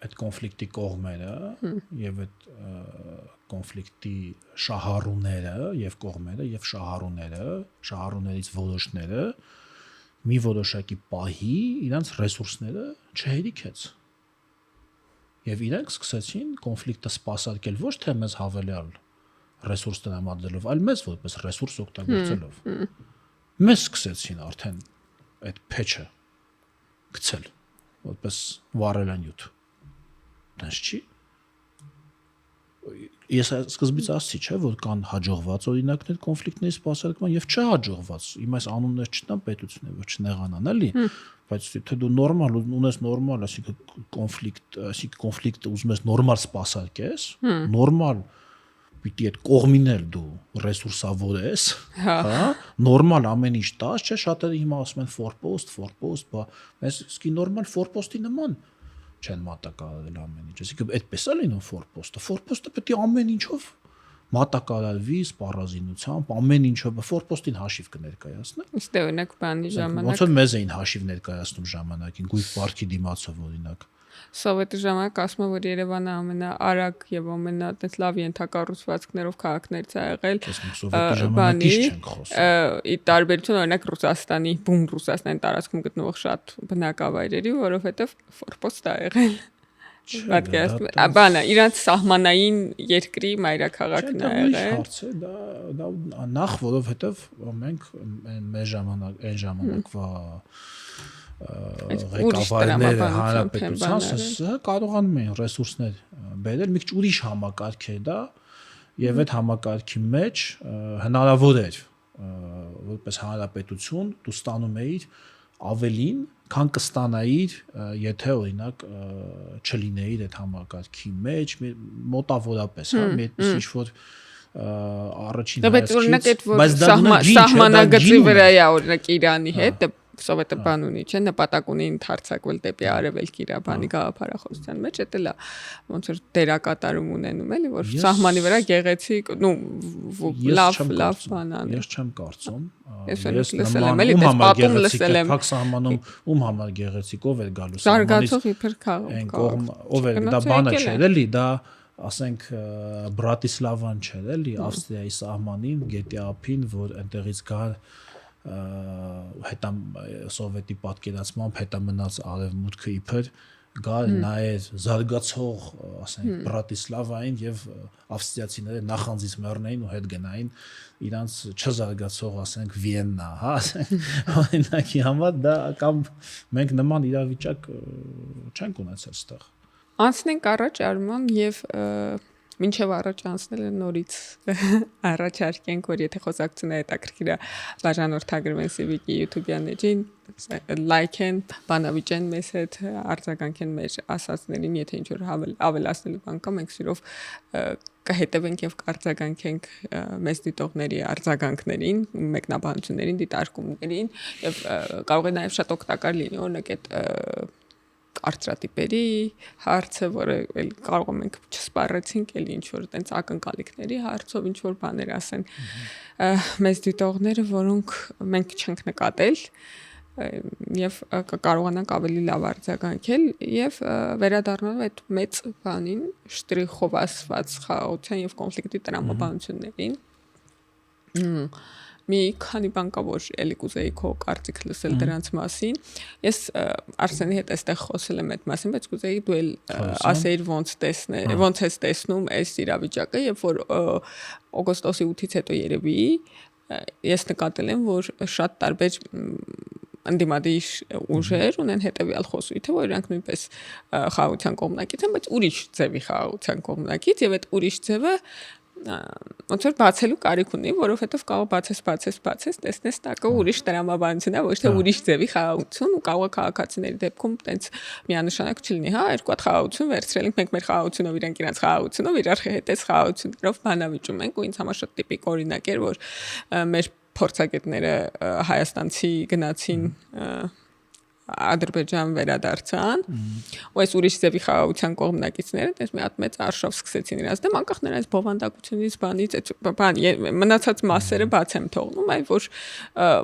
այդ կոնֆլիկտի կողմերը եւ այդ կոնֆլիկտի շահառուները եւ կողմերը եւ շահառուներից որոշները մի որոշակի պահի իրանց ռեսուրսները չհերիքեց եւ իրենք սկսեցին կոնֆլիկտը սպասարկել ոչ թե մեզ հավելյալ ռեսուրս տրամադրելով այլ մեզ որպես ռեսուրս օգտագործելով մեզ սկսեցին արդեն այդ փեչը գցել որպես վառելանյութ դες չի ես սկզբից ասացի չէ որ կան հաջողված օրինակներ կոնֆլիկտների սպասարկման եւ չհաջողված իմ այս անուններ չտամ պետությունները որ չնեղանան էլի բայց թե դու նորմալ ունես նորմալ այսինքն կոնֆլիկտը ուզում ես նորմալ սպասարկես նորմալ պիտի այդ կողմին էլ դու ռեսուրսավոր ես հա նորմալ ամեն ինչ տաս չէ շատերը հիմա ասում են ֆորպոստ բա ես իսկի նորմալ ֆորպոստի նման չեն մատակարարել ամեն ինչ այսինքն այդպես է լինում ֆորպոստը պետք է ամեն ինչով մատակարարվի սպառազինությամբ ամեն ինչով ֆորպոստին հաշիվ կներկայացնի իսկ դե օրինակ բանի ժամանակ ոնց որ մեզ էին հաշիվ ներկայացնում ժամանակին գույք պարքի դիմացով օրինակ Սովետի ժամանակ ասում որ Երևանը ամենաարագ եւ ամենատես լավ ենթակառուցվածքներով քաղաքներից է եղել Սովետի ժամանակից չենք խոսում ի տարբերություն օրինակ Ռուսաստանի բուն Ռուսաստանի տարածքում գտնվող շատ բնակավայրերի որովհետեւ ֆորպոստ է եղել պատկերացնում բանը իրանց սահմանային երկրի մայրաքաղաքն է եղել դա նախ որովհետեւ մենք մեր ժամանակվա ղեկավարները հանրապետության կարողանում են ռեսուրսներ բերել մի քիչ ուրիշ համակարգ է դա եւ այդ համակարգի մեջ հնարավոր էր որպես հանրապետություն դու ստանում էիր ավելին քան կստանայիր եթե օրինակ չլինեիր այդ համակարգի մեջ մոտավորապես հա մի այդպես ինչ որ առաջին հայացքից բայց սահմանագծի վրա է օրինակ Իրանի հետ Սովետը բան ունի, չէ, նպատակ ունի ընդարձակվել դեպի արևելք իր բանի գաղափարախոսության մեջ, դա լա ոնց որ դերակատարում ունենում էլի, որ սահմանի վրա գեղեցիկ, լավ բան ան։ Ես չեմ կարծում։ Ես լսել եմ էլի, դες պատում լսել եմ։ Փակ սահմանում ում համար գեղեցիկ ով էր գալու զարգացող իբր այն կողմ ով էր դա բանը չէր էլի, դա ասենք Բրատիսլավան չէր էլի, Ավստրիայի սահմանին, գետի ափին, որ այնտեղից գար սովետի պատկերացմամբ հետամնաց արևմուտքը իբր գալ նայեր զարգացող ասենք Բրատիսլավային եւ ավստրիացիները նախանձից մեռնեին ու հետ գնային իրանց չզարգացող ասենք Վիեննա հա օրինակի համար դա կամ մենք նման իրավիճակ չենք ունեցել այստեղ անցնենք առաջ Արման եւ Մինչև առաջ անցնելը նորից առաջարկենք, որ եթե խոսակցությունը հետաքրքիր է, բաժանորդագրվեն Civic-ի YouTube-յան էջին, լայքեն, բանավիճեն մեզ հետ, արձագանքեն մեր ասածներին, եթե ինչ-որ ավելացնելու բան կա, մենք սիրով կհետևենք եւ կարձագանքենք մեզ դիտողների արձագանքներին, մեկնաբանություններին, դիտարկումներին եւ կարող է նաեւ շատ օգտակար լինի, օրինակ այդ արծրատիպերի հարցը, որը կարող ենք չսպառեցինք, էլի ինչ որ տենց ակնկալիքների հարցով ինչ որ բաներ ասեն մեզ դիտողները, որոնք մենք չենք նկատել եւ կարողանանք ավելի լավ արձագանքել եւ վերադառնալ այդ մեծ բանին, շտրիխով ասված խաղաղության եւ կոնֆլիկտի տրամաբանություններին մի քանի բան կա որ էլի կուզեի քո կարծիք լսել դրանց մասին ես Արսենի հետ այստեղ խոսել եմ այդ մասին բայց կուզեի դու էլ ասեիր ոնց ես տեսնում այս իրավիճակը երբ որ օգոստոսի 8-ից հետո երևի ես նկատել եմ որ շատ տարբեր ընդդիմադիր ուժեր ունեն հետևյալ խոսույթը, որ իրանք նույնպես խաղաղության կողմնակից են, բայց ուրիշ ձևի խաղաղության կողմնակից եւ այդ ուրիշ ձևը ոնց որ բացելու կարիք ունի, որովհետեւ կարող բացես, տեսնես տակը ուրիշ տրամաբանություն է, ոչ թե ուրիշ ձևի խաղաղություն ու կարող քաղաքացիների դեպքում տենց միանշանակ չլինի, հա, երկու հատ խաղաղություն վերցրել ենք, մենք մեր խաղաղությունով, իրանք իրենց խաղաղությունով, իրար հետես խաղաղություններով բանավիճում ենք ու ինձ համար շատ տիպիկ օրինակ էր, որ մեր փորձագետները հայաստանցի գնացին Ադրբեջան վերադարձան ու այս ուրիշ ձևի խաղաղության կողմնակիցները դες մի հատ մեծ արշավ սկսեցին իրաց դեմ անկախ նրանց բովանդակությունից բանից մնացած մասերը բաց եմ թողնում այլ որ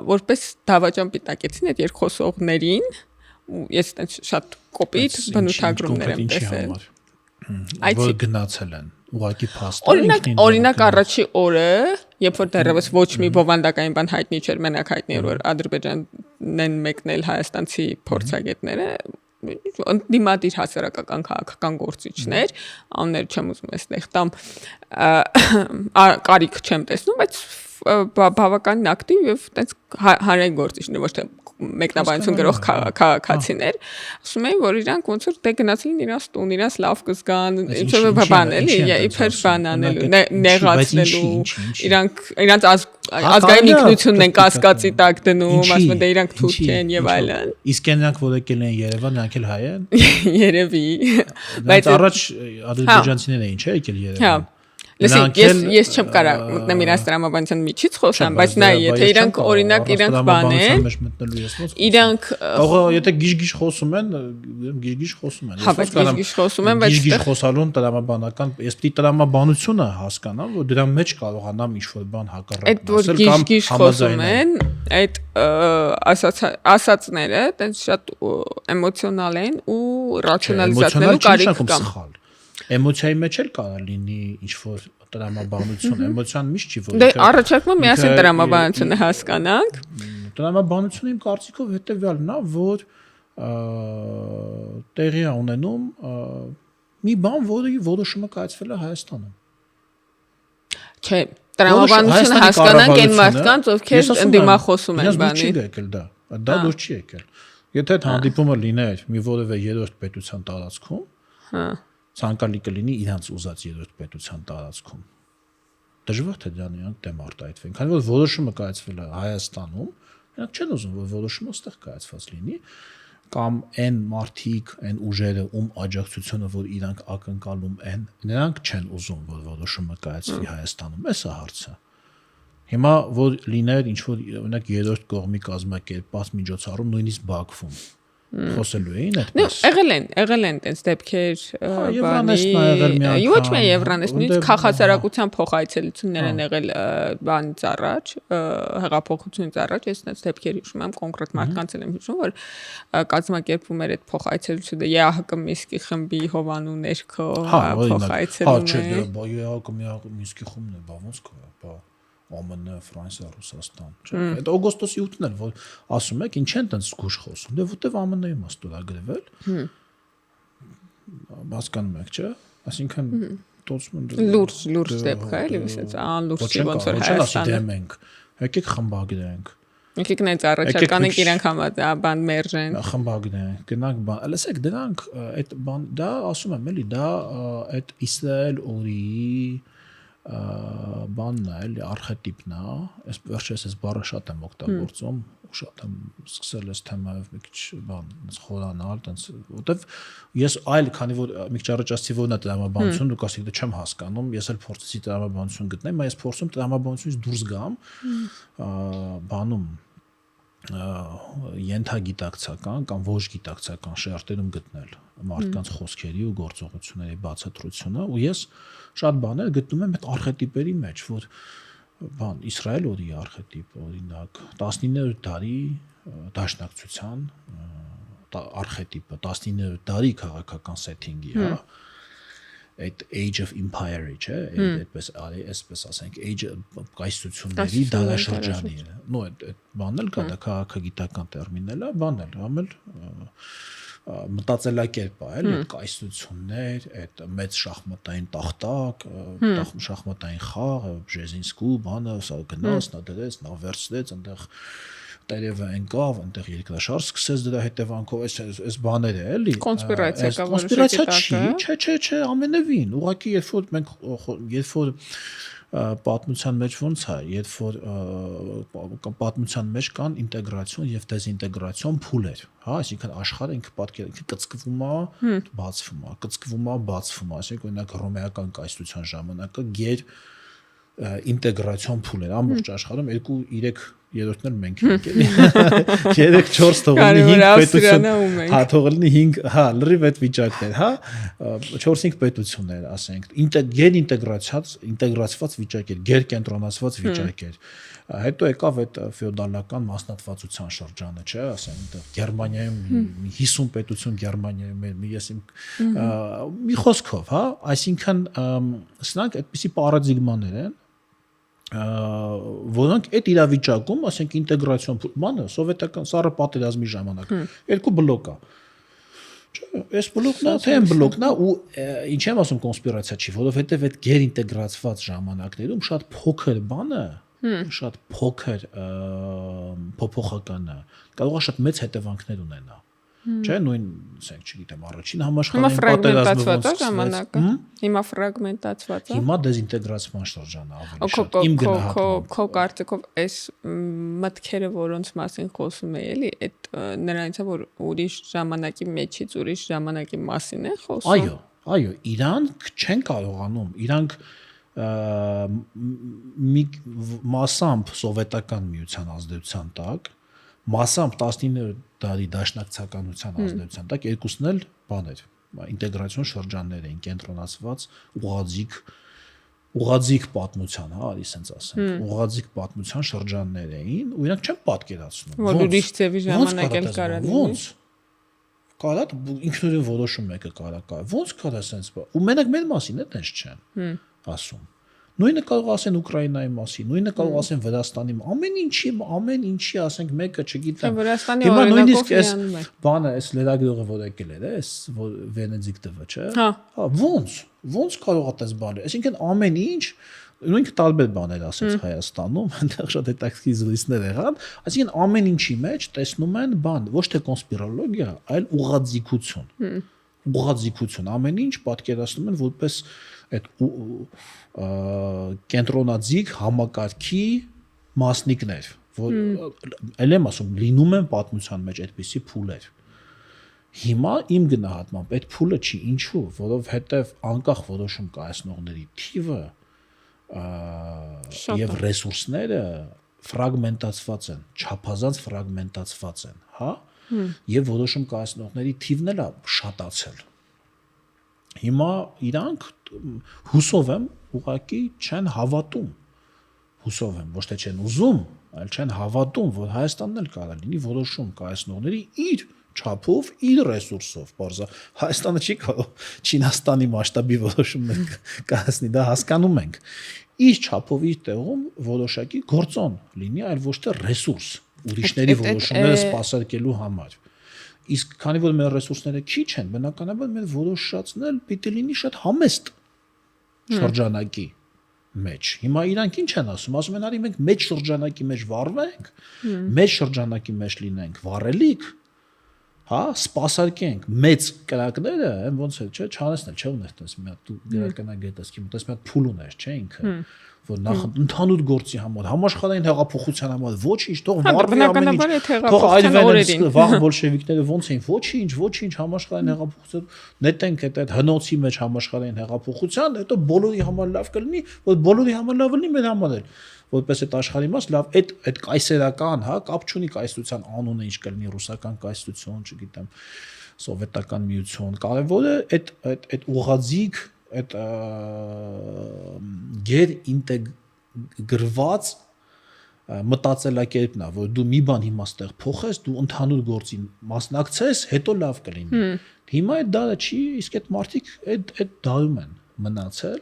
որպես դավաճան պիտակեցին այդ երկխոսողներին ու ես այդպես շատ կոպիտ բնութագրումներ եմ տեսել որ գնացել են ուղղակի փաստը օրինակ առաջի օրը երբ որ դեռևս ոչ մի բովանդակային բան հայտնի չէր մենակ հայտնի էր որ Ադրբեջանն են մեկնել հայաստանցի փորձագետները դիմադիր հասարակական քաղաքական գործիչներ աններ չեմ ուզում այստեղ տամ կարիք չեմ տեսնում բայց բավականին ակտիվ եւ այդպես հանրային գործիչներ ոչ թե մեկնաբանություն գրող քաղաքացիներ ասում էին որ իրանք ոնց որ դե գնացել են իրանց տուն իրանց լավ կզգան ինչ որ բան էլի իբր բան անելու նեղացնելու իրանք ազգային ինքնությունն են կասկածի տակ դնում ասում են դե իրանք թուրք են եւ այլն իսկ նրանք որ եկել են Երևան նրանք էլ հայ են երևի բայց առաջ ադրբեջանցիներ էին չէ եկել Երևան Ես չեմ կարող մտնել իրանց տրամաբանության միջից խոսամ, բայց նայ, եթե իրանք օրինակ իրանք բան են, իրանք եթե գիժ-գիժ խոսում են, գիժ-գիժ խոսում են։ Հա, բայց գիժ-գիժ խոսում են, բայց գիժ-գիժ խոսալուն տրամաբանական, ես պիտի տրամաբանությունը հասկանամ, որ դրա մեջ կարողանամ ինչ-որ բան հակառակն ասել կամ գիժ խոսում են, այդ ասածները տենց շատ էմոցիոնալ են ու ռացիոնալիզացնելու կարիք կա։ Էմոցիայի մեջ էլ կարող լինի ինչ-որ տրամաբանություն, էմոցիան միշտ չի որ Դե առաջարկում միասին տրամաբանությունը հասկանանք։ Տրամաբանությունը իմ կարծիքով հետեւյալն է, որ տեղի է ունենում մի բան, որի որոշումը կայացվել է Հայաստանում։ Չէ, տրամաբանությունը հասկանանք այն մարդկանց, ովքեր ընդդիմախոսում են բանի։ Չի եկել դա դուր չի եկել։ Եթե այդ հանդիպումը լիներ մի որևէ երրորդ պետության տարածքում, հա ցանկալի կլինի իրանց ուզած երրորդ պետության տարածքում։ Դժվար թե դրան իրանք դեմ արտահայտվեն, քանի որ որոշումը կայացվել է Հայաստանում, իրանք չեն ուզում, որ որոշումը այստեղ կայացված լինի, կամ այն մարդիկ, այն ուժերը, ում աջակցությունը, որ իրանք ակնկալում են, նրանք չեն ուզում, որ որոշումը կայացվի Հայաստանում, էս է հարցը։ Հիմա որ լիներ ինչ-որ օրինակ երրորդ կողմի կազմակերպած միջոցառում, նույնիսկ Բաքվում խոսելու էին այդպես։ Եղել են տենց դեպքեր, բանի։ Ոչ միայն Եվրանես, նույնիսկ քաղաքացիական փոխայցելություններ են եղել բանից առաջ, հեղափոխությունից առաջ, ես տենց դեպքեր հիշում եմ, կոնկրետ մարդկանց եմ հիշում, որ կազմակերպվում էր այդ փոխայցելությունը ԵԱՀԿ Մինսկի խմբի Հովանու ներքո փոխայցելությունը։ Հա, չէ, ԵԱՀԿ Մինսկի խումբն է, բա ոնց կա, ԱՄՆ, Ֆրանսիա, Ռուսաստան, չէ։ Այդ օգոստոսի 8-ն էր, որ ասում եք, ինչ են տենց զգուշ խոսում։ Դե որտեվ ԱՄՆ-ի մաստորագրվել։ Հասկանում եք, չէ։ Այսինքն լուրջ դեպք է, էլի, ասած անլուրջ ոնց որ Հայաստանը։ Եկեք խմբագրենք։ Եկեք նայած առաջարկանենք իրանք բան մերժեն։ Խմբագրենք, գնանք բան։ Լսեք, դրանք այդ բան դա ասում եմ, էլի, դա այդ Իսրայել օրի բանն է, էլի արխետիպն է, այս վերջերս այս բառը շատ եմ օգտագործում, շատ եմ սկսել այս թեմայով մի քիչ բան, խորանալ, տենց, որտեվ ես այլ, քանի որ մի քիչ առաջ ասացի, որն է տրամաբանություն, դուք ասեք, դե չեմ հասկանում, ես էլ փորձեցի տրամաբանություն գտնել, բայց ես փորձում տրամաբանությունից դուրս գամ, բանում ենթագիտակցական կամ ոչ գիտակցական շերտերում գտնել մարդկանց խոսքերի ու գործողությունների բացատրությունը ու ես շատ բաներ գտնում եմ այդ արխետիպերի մեջ, որ բան Իսրայել օրի արխետիպ, օրինակ 19-րդ դարի դաշնակցության արխետիպը, 19-րդ դարի քաղաքական սեթինգի, հա այդ age of empire-ը, չէ, այդպես այսպես ասենք, age կայսրությունների դարաշրջանի է։ Նո, այդ բանն էլ կա, դա քաղաքագիտական տերմին է, բան էլ, համել մտածելակերպ է, էլի, այդ կայսրություններ, այդ մեծ շախմատային տախտակ, շախմատային խաղ, Բժեզինսկու բանը, սա գնաց, նա դրեց, նա վերցրեց, այնտեղ տերևը ընկավ, այնտեղ երկրաշարժ սկսեց դրա հետևանքով, այս բաները էլի։ Կոնսպիրացիա կա, Կոնսպիրացիա չէ, ամենևին։ Ուղղակի երբ որ պատմության մեջ ոնց է, երբ որ պատմության մեջ կան ինտեգրացիոն եւ դեզինտեգրացիոն փուլեր, հա, այսինքն աշխարհը ինքը պատկեր կծկվում է, բացվում է, կծկվում է, բացվում է, այսինքն օրինակ հռոմեական կայսրության ժամանակը գեր ինտեգրացիոն փուլեր, ամբողջ աշխարհում 2-3 երրորդն էլ մենք ենք էլի 3-4 թողնի 5 պետություն, հա, թողնի 5, հա, լրիվ այդ վիճակներ, հա, 4-5 պետություններ, ասենք, գեր ինտեգրացված վիճակ էր, գեր կենտրոնացված վիճակ էր։ Հետո եկավ այդ ֆեոդալական մասնատվածության շրջանը, չէ, ասենք, այնտեղ Գերմանիայում 50 պետություն Գերմանիայում ես մի խոսքով, հա, այսինքն սրանք այդպիսի պարադիգմաներ են, որոնք այդ իրավիճակում, ասենք ինտեգրացիոն բանը սովետական սառը պատերազմի ժամանակ երկու բլոկ է։ Չէ, այս բլոկն է, թե այն բլոկն է ու ինչ եմ ասում կոնսպիրացիա չի, որովհետև այդ գեր ինտեգրացված ժամանակներում շատ փոքր բանը, շատ փոքր փոփոխականը կարող է շատ մեծ հետևանքներ ունենա։ Չէ, նույն, ասենք, չգիտեմ, առաջին համաշխարհային պատերազմը հիմա ֆրագմենտացված է։ Հիմա դեզինտեգրացման շրջանը ավելի շատ իմ գնահատմամբ։ Քո կարծիքով այս մտքերը, որոնց մասին խոսում է, էլի, այդ նրանից է, որ ուրիշ ժամանակի մեջից ուրիշ ժամանակի մասին է խոսում։ Այո, իրանք չեն կարողանում, իրանք մի մասամբ սովետական միության ազդեցության տակ, մասամբ 19-րդ դարի դաշնակցականության ազդեցության տակ երկուսն էլ բաներ, ինտեգրացիոն շրջաններ էին կենտրոնացված ուղղաձիգ պատմության, հա, արի սենց ասենք, ուղղաձիգ պատմության շրջաններ էին, ու իրանք չեն պատկերացնում։ Որ ուրիշ ձևի ժամանակ էլ կարա լինի։ Ոնց կարա ինքնուրույն որոշում մեկը կարա։ Ոնց կարա սենց, ու մենակ մեր մասին է տենց չեն ասում։ Նույնը կարող ասեն Ուկրաինայի մասին, նույնը կարող ասեն Վրաստանի, ամեն ինչի, ասենք, մեկը, չգիտեմ։ Հիմա նույնիսկ այս բանը, այս լրագրողը որ եկել էր, այս Վենեդիկտովը, չէ։ Հա, ոնց կարող է դες բանը։ Այսինքն ամեն ինչ նույնքը տարբեր բաներ ասեց Հայաստանում, այնտեղ շատ հետաքրքիր զրույցներ եղան, այսինքն ամեն ինչի մեջ տեսնում են բան, ոչ թե կոնսպիրոլոգիա, այլ ուղղաձիգություն։ Ուղղաձիգություն, ամեն ինչ պատկերացնում են որպես այդ կենտրոնաձիգ համակարգի մասնիկներ, որ ել եմ ասում, լինում են պատմության մեջ այդպիսի փուլեր։ Հիմա իմ գնահատմամբ այդ փուլը չի, ինչու, որովհետև անկախ որոշում կայացնողների թիվը եւ ռեսուրսները ֆրագմենտացված են, չափազանց ֆրագմենտացված են, հա, եւ որոշում կայացնողների թիվն էլ է շատացել։ Հիմա իրանք հուսով եմ ուղղակի չեն հավատում, հուսով եմ, ոչ թե չեն ուզում, այլ չեն հավատում, որ Հայաստանն էլ կարող լինի որոշում կայացնողների իր չափով, իր ռեսուրսով, բարձա Հայաստանը չի կարող Չինաստանի մասշտաբի որոշումներ կայացնի, դա հասկանում ենք։ Իր չափով, իր տեղում որոշակի գործոն լինի, այլ ոչ թե ռեսուրս, ուրիշների որոշումները սպասարկելու համար։ Իսկ քանի որ մեր ռեսուրսները քիչ են, բնականաբար մեր որոշածն պիտի լինի շատ համեստ շրջանակի մեջ։ Հիմա իրանք ինչ են ասում, ասում են արի մենք մեծ շրջանակի մեջ վառվենք, մեծ շրջանակի մեջ լինենք վառելիք, հա, սպասարկենք մեծ կրակները, այն ոնց է, չէ, չանեսնել, չէ, ունես մի հատ դու գրականագետ ես, մտես մի հատ փուլ ունես, չէ, ինքը, որ նախ ընդհանուր գործի համար, համաշխարհային հեղափոխության համար ոչինչ, թող վառվի ամեն ինչ, թող այլևս վաղ բոլշևիկները ոնց էին, ոչինչ համաշխարհային հեղափոխություն, նետենք այդ հնոցի մեջ համաշխարհային հեղափոխության, հետո բոլորի համար լավ կլինի, որ բոլորի համար լավ լինի, մեր համար էլ որպես այդ աշխարհի մաս լավ այդ կայսերական, հա, կապ չունի կայսրության անունը ինչ կլինի, ռուսական կայսրություն, չգիտեմ, սովետական միություն, կարևորը այդ ուղղաձիգ, այդ գեր ինտեգրված մտածելակերպն է, որ դու մի բան հիմա ստեղ փոխես, դու ընդհանուր գործին մասնակցես, հետո լավ կլինի։ Հիմա այդ դարը չի, իսկ այդ մարդիկ այդ դարում են մնացել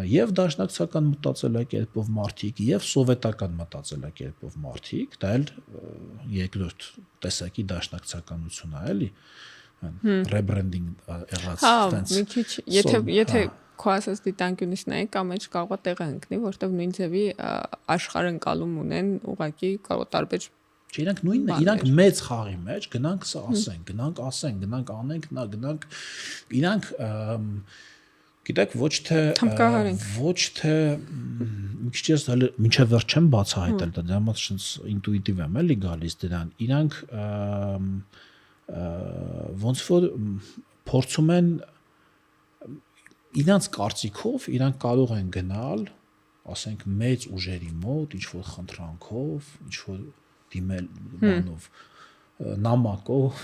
եւ դաշնակցական մտածելակերպով մարդիկ եւ սովետական մտածելակերպով մարդիկ, դա էլ երկրորդ տեսակի դաշնակցականություն է, էլի ռեբրենդինգ եղած այդպես։ Մի քիչ, եթե քո ասած դիտանկյունից նայենք, ամեն ինչ կարող է տեղը ընկնի, որտեղ նույն ձևի աշխարհընկալում ունեն, ուղղակի կարող տարբեր Չէ, իրանք նույնն է, իրանք մեծ խաղի մեջ գնանք սա ասենք, գնանք անենք, գնանք իրանք գիտեք ոչ թե մի քիչ ես հələ մինչև վերջ չեմ բացահայտել դա դրանց շնց ինտուիտիվ եմ էլի գալիս դրան իրանք ոնց որ փորձում են իրանց կարծիքով իրանք կարող են գնալ ասենք մեծ ուժերի մոտ ինչ որ խնդրանքով ինչ որ դիմել բանով նամակով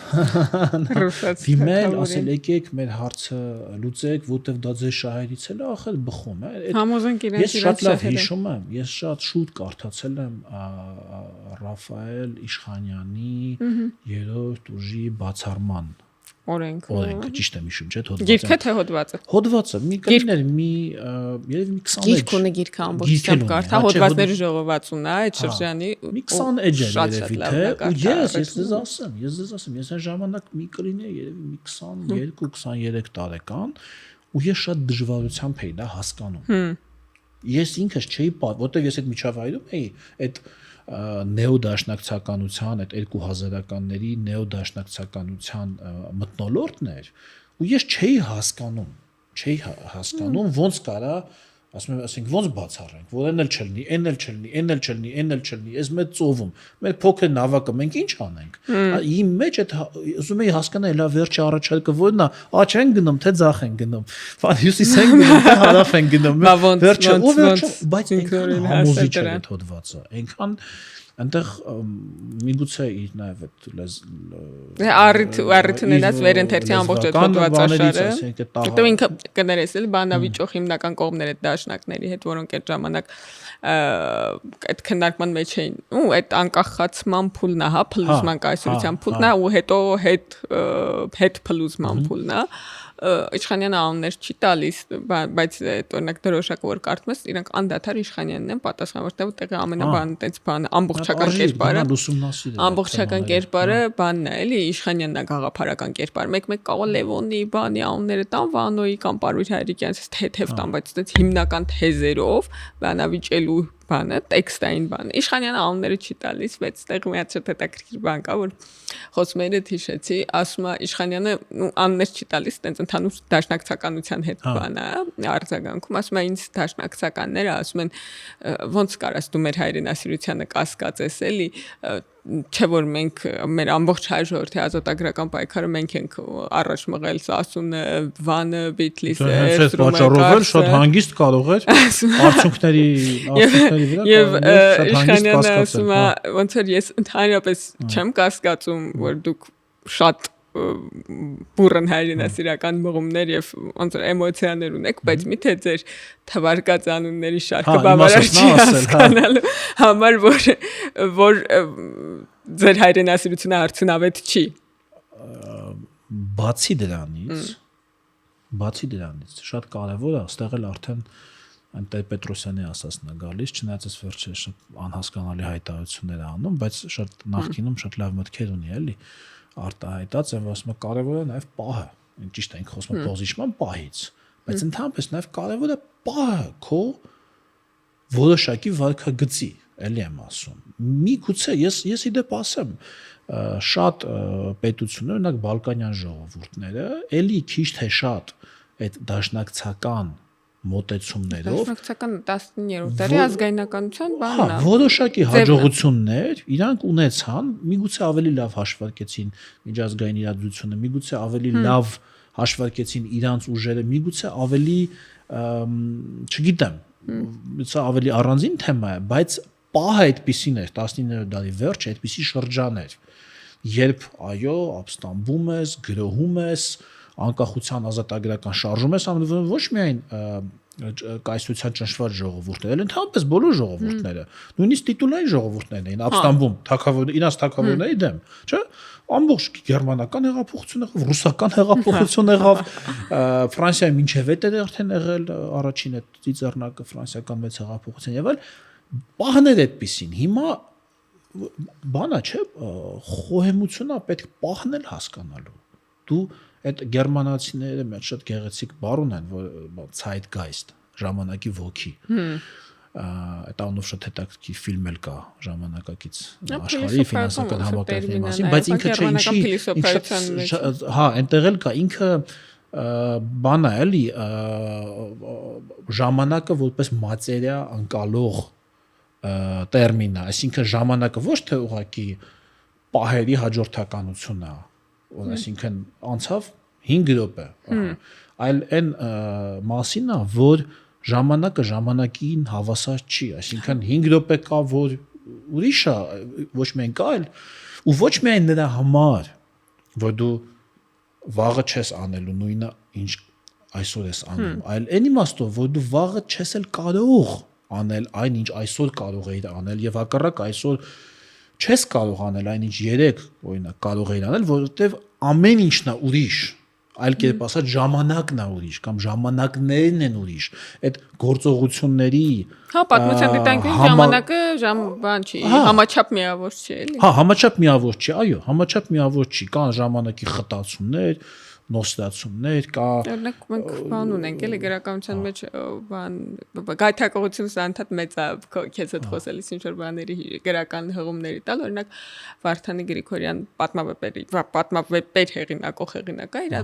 դիմել ասել եկեք մեր հարցը լուծեք որտեվ դա ձեր շահերից էլ ախր բխում է համոզենք իրենց ես շատ լավ հիշում եմ ես շատ շուտ կարդացել եմ Ռաֆայել Իշխանյանի երրորդ ուժի բացառման օրենքը ճիշտ եմ հիշում չէ գիրքը թե հոդվածը մի կներ մի երևի մի 20 էջ գիրքունը գիրքը ամբողջությամբ կարդա հոդվածների ժողովածուն է այդ շրջանի մի 20 էջ է երևի թե ու ես ձեզ ասեմ ես այն ժամանակ մի կլինեի երևի մի 22-23 տարեկան ու ես շատ դժվարությամբ էի դա հասկանում ես ինքս չէի որտեվ ես այդ միջավայրում էի այդ նեոդաշնակցականության այդ 2000-ականների նեոդաշնակցականության մթնոլորտն էր ու ես չէի հասկանում ոնց կարա ասում եմ ասենք ոնց բացառենք որ այն էլ չլինի այս մեծ ծովում մեր փոքր նավակը մենք ինչ անենք իմ մեջ այդ ուզում էի հասկանալ լավ վերջի առաջարկը որն է աչ են գնում թե ձախ են գնում բան հյուսիս են գնում թե հարավ են գնում վերջը բայց ինքն համոզիչ է այդ հոդվածը այնքան այնտեղ միգուցե իր նաև այդ առիթներած վերընթերցի ամբողջ այդ հոդվածաշարը որտեղ ինքը կներես էլ բանավիճող հիմնական կողմները դաշնակների հետ որոնք այդ ժամանակ այդ քննարկման մեջ էին ու այդ անկախացման փուլն է հա փլուզման կայսրության փուլն է ու հետո հետ փլուզման փուլն է Իշխանյանը անուններ չի տալիս, բայց օրինակ դրոշակը որ կարդում ես, իրանք անդադար Իշխանյանն են պատասխանում, որտեղ տեղի ամենաբանը տենց բանը ամբողջական կերպարը բանն է, էլի Իշխանյանն է գաղափարական կերպար։ Մեկ կարող Լևոնի բանի անունները տան, Վանոյի կամ Պարույր Հայրիկյանից թեթև տան, բայց այդպես հիմնական թեզերով բանավիճելու բանը, տեքստային բանը։ Իշխանյանը անունները չի տալիս, բայց այդտեղ մի հատ շատ հետաքրքիր բան կա, որ խոսում էր հիշեցի, ասում է Իշխանյանը անուններ չի տալիս, տենց ընդհանուր դաշնակցականության հետ բան է, արձագանքում, ասում է ինձ դաշնակցականները ասում են ոնց կարաս դու մեր հայրենասիրությանը կասկածես էլի չէ որ մենք մեր ամբողջ հայ ժողովրդի ազատագրական պայքարը մենք ենք առաջ մղել Սասունը, Վանը, Բիթլիսը, Էրզրումը, շատ հանգիստ կարող էր արդյունքների վրա եւ Իշխանյանը ասում է ոնց որ ես ընդհանրապես չեմ կասկածում որ դուք շատ բուրըն հայրենասիրական մղումներ եւ ոնց որ էմոցիաներ ունեք, բայց միթե ձեր թվարկած անունների շարքը բավարար չի հասկանալու համար որ ձեր հայրենասիրությունը արդյունավետ չի։ Բացի դրանից շատ կարևոր է, այստեղ էլ արդեն Անտեր Պետրոսյանի ասածն է գալիս, չնայած այս վերջը շատ անհասկանալի հայտարարություններ անում, բայց շատ նախկինում շատ լավ մտքեր ունի, էլի արտահայտած եմ, ասում եմ կարևոր է նաև պահը, ճիշտ է, ինքը խոսում է պոզիցիոն պահից, բայց ընդհանրապես նաև կարևոր է պահը քո որոշակի վարքագծի, էլի եմ ասում։ Միգուցե ես իդեպ ասեմ, շատ պետություններ, օրինակ Բալկանյան ժողովուրդները, էլի քիչ թե շատ այդ դաշնակցական մոտեցումներով դաշնակցական 19-րդ դարի ազգայնականության բանն է որոշակի հաջողություններ իրանք ունեցան միգուցե ավելի լավ հաշվարկեցին միջազգային իրադրությունը միգուցե ավելի լավ հաշվարկեցին իրանց ուժերը միգուցե ավելի չգիտեմ սա ավելի առանձին թեմա է բայց պահը այդպիսին էր 19-րդ դարի վերջը այդպիսի շրջան էր երբ այո ապստամբում ես գրոհում ես անկախության ազատագրական շարժում ես ամենևին ոչ միայն կայսրության ճնշված ժողովուրդները, այլ ընդհանրապես բոլոր ժողովուրդները, նույնիսկ տիտուլային ժողովուրդներն էին ապստամբում, իրաց թագավորների դեմ, չէ՞։ Ամբողջ գերմանական հեղափոխություն եղավ, ռուսական հեղափոխություն եղավ, Ֆրանսիայի մինչև հետ էր արդեն եղել առաջին այդ ծիծեռնակը ֆրանսիական մեծ հեղափոխություն եղել, պահներ այդպեսին։ Հիմա բանա չէ, խոհեմությունը պետք պահնել հասկանալու։ Դու այդ գերմանացիները մի շատ գեղեցիկ բառ ունեն, որ zeitgeist, ժամանակի ոգի։ այդ անով շատ հետաքրքիր ֆիլմ էլ կա ժամանակակից աշխարհի ֆինանսական համակարգերի մասին, բայց ինքը չէ ինչի, հա, այնտեղ էլ կա ինքը բանա էլի ժամանակը որպես մատերիա անկալող տերմին է, այսինքն ժամանակը ոչ թե ուղղակի պահերի հաջորդականությունն է, այսինքն անցավ 5 րոպե, այլ այն մասին է, որ ժամանակը ժամանակին հավասար չի, այսինքն 5 րոպե կա, որ ուրիշ է, ոչ միայն կա, ու ոչ միայն նրա համար, որ դու վաղը չես անելու նույնը, ինչ այսօր ես անում, այլ այն իմաստով, որ դու վաղը չես էլ կարող անել այն, ինչ այսօր կարող էիր անել, եւ հակառակ այսօր չես կարող անել այն, ինչ երեք օրինակ կարող էիր անել, որովհետեւ ամեն ինչն է ուրիշ, այլ կերպ ասած ժամանակն է ուրիշ կամ ժամանակներն են ուրիշ, այդ գործողությունների հա պատմության դիտանկյունից ժամանակը բան չի, համաչափ միավոր չի էլի։ Հա, համաչափ միավոր չի, այո, համաչափ միավոր չի, կան ժամանակի խտացումներ, նոստացումներ, կա օրինակ մենք բան ունենք էլի գրականության մեջ բան գայթակղությունս անդադ մեծ է քեզ հետ խոսելիս ինչ որ բաների գրական հղումների տալ, օրինակ Վարդանի Գրիգորյան պատմավեպեր հեղինակող հեղինակա իր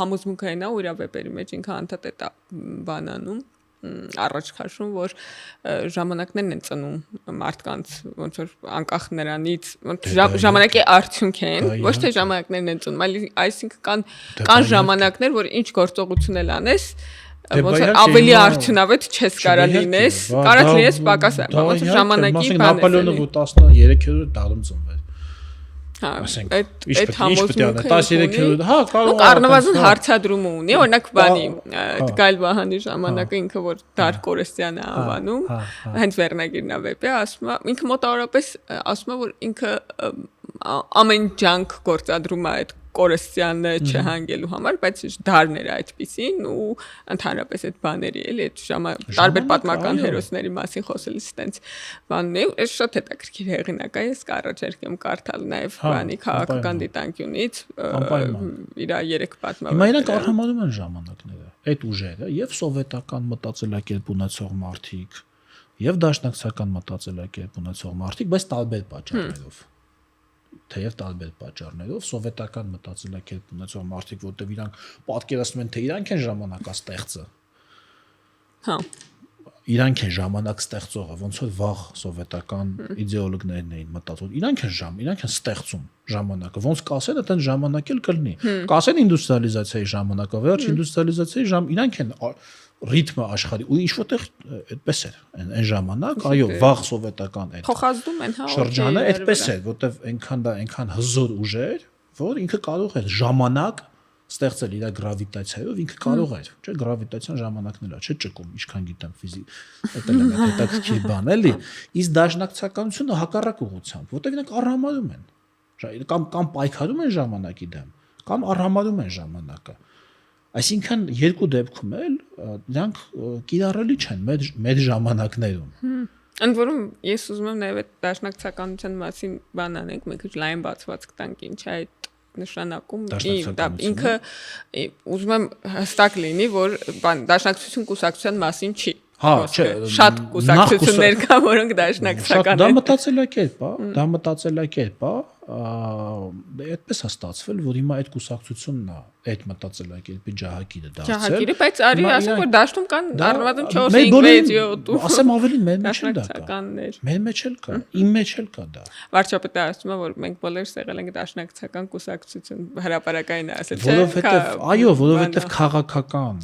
համոզմունքային է ու իր վեպերի մեջ ինքը անդադ է բանանում առաջ քաշում, որ ժամանակներն են ծնում մարդկանց, ոնց որ անկախ նրանից, ժամանակի արդյունք են, ոչ թե ժամանակներն են ծնում, այլ այսինքն կան ժամանակներ, որ ինչ գործողություն էլ անես, ոնց որ ավելի արդյունավետ չես կարա լինես, կարա լինես պակաս, ոնց որ ժամանակի բան է։ Նապոլեոնը 13-րդ դարում ծնվեց։ Հա, այդ համոզմունքը 13-րդ, հա, կարող է առնվազն հարցադրում ունի, օրինակ բանի Տգայլ Վահանի ժամանակը ինքը որ Դար Կորեսյան է անվանում, հենց վերնագիրն է վեպի, ասում է, ինքը մոտավորապես ասում է, որ ինքը ամեն ջանք գործադրում է այդ Կորեսյանը չհանգելու համար, բայց դարն էր այդպեսին ու ընդհանրապես այդ բաների էլի այդ տարբեր պատմական հերոսների մասին խոսելիս տենց բանն է, այս շատ հետաքրքիր հեղինակ է, ես կառաջարկեմ կարդալ նաև բանի քաղաքական դիտանկյունից իր 3 պատմավեպերը։ Հիմա իրանք արհամարում են ժամանակները, այդ ուժերը, եւ սովետական մտածելակերպ ունեցող մարդիկ, եւ դաշնակցական մտածելակերպ ունեցող մարդիկ, բայց տարբեր պատճառներով։ Թեև տարբեր պատճառներով սովետական մտածելակերպ ունեցող մարդիկ, որտեղ իրանք պատկերացնում են, թե իրանք են ժամանակաստեղծը։ Հա։ Իրանք են ժամանակ ստեղծողը, ոնց որ վաղ սովետական իդեոլոգներն էին մտածում։ Իրանք են ստեղծում ժամանակը, ոնց կասեն, այդտեղ ժամանակ էլ կլինի։ Կասեն ինդուստրիալիզացիայի ժամանակը, վերջ ինդուստրիալիզացիայի իրանք են ռիթմը աշխարհի ու ինչ որտեղ այդպես էր այն ժամանակ, այո, վաղ սովետական այդ փոխազդում են, հա, շրջանը այդպես էր, որտեղ այնքան հզոր ուժ էր, որ ինքը կարող էր ժամանակ ստեղծել իր գրավիտացիայով, ինքը կարող էր, չէ, գրավիտացիան ժամանակն է, չէ, ճկում, ինչքան գիտեմ ֆիզիկա, դա էլ հետաքրքիր բան էլի, իսկ դաշնակցականությունը հակառակ ուղղությամբ, որտեղ իրենք առհամարում են, կամ պայքարում են ժամանակի դեմ, կամ առհամարում են ժամանակը։ Այսինքն երկու դեպքում էլ դրանք կիրառելի չեն մեր ժամանակներում։ Ընդ որում ես ուզում եմ նաև այդ դաշնակցականության մասին բան անենք, մի քիչ լայն բացվածք տանք, ինչ է այդ նշանակում, ինքը ուզում եմ հստակ լինի, որ դաշնակցություն կուսակցության մասին չի։ Հա, չէ, շատ կուսակցություններ կա, որոնք դաշնակցական են։ Դա մտածելակերպ է, այդպես է ստացվել, որ հիմա այդ կուսակցությունն է, այդ մտածելակերպի ջահակիրը դարձել։ Ջահակիրը, բայց արի ասում որ դաշտում կան առնվազն 4-5-6 ասեմ ավելին մեր մեջ էլ դա կա։ դաշնակցականներ։ Մեր մեջ էլ կա, իմ մեջ էլ կա դա։ Վարչապետը ասում է, որ մենք բոլորս եղել ենք դաշնակցական կուսակցություն, հրապարակային է ասել, չէ՞։ Որովհետև, այո, որովհետև քաղաքական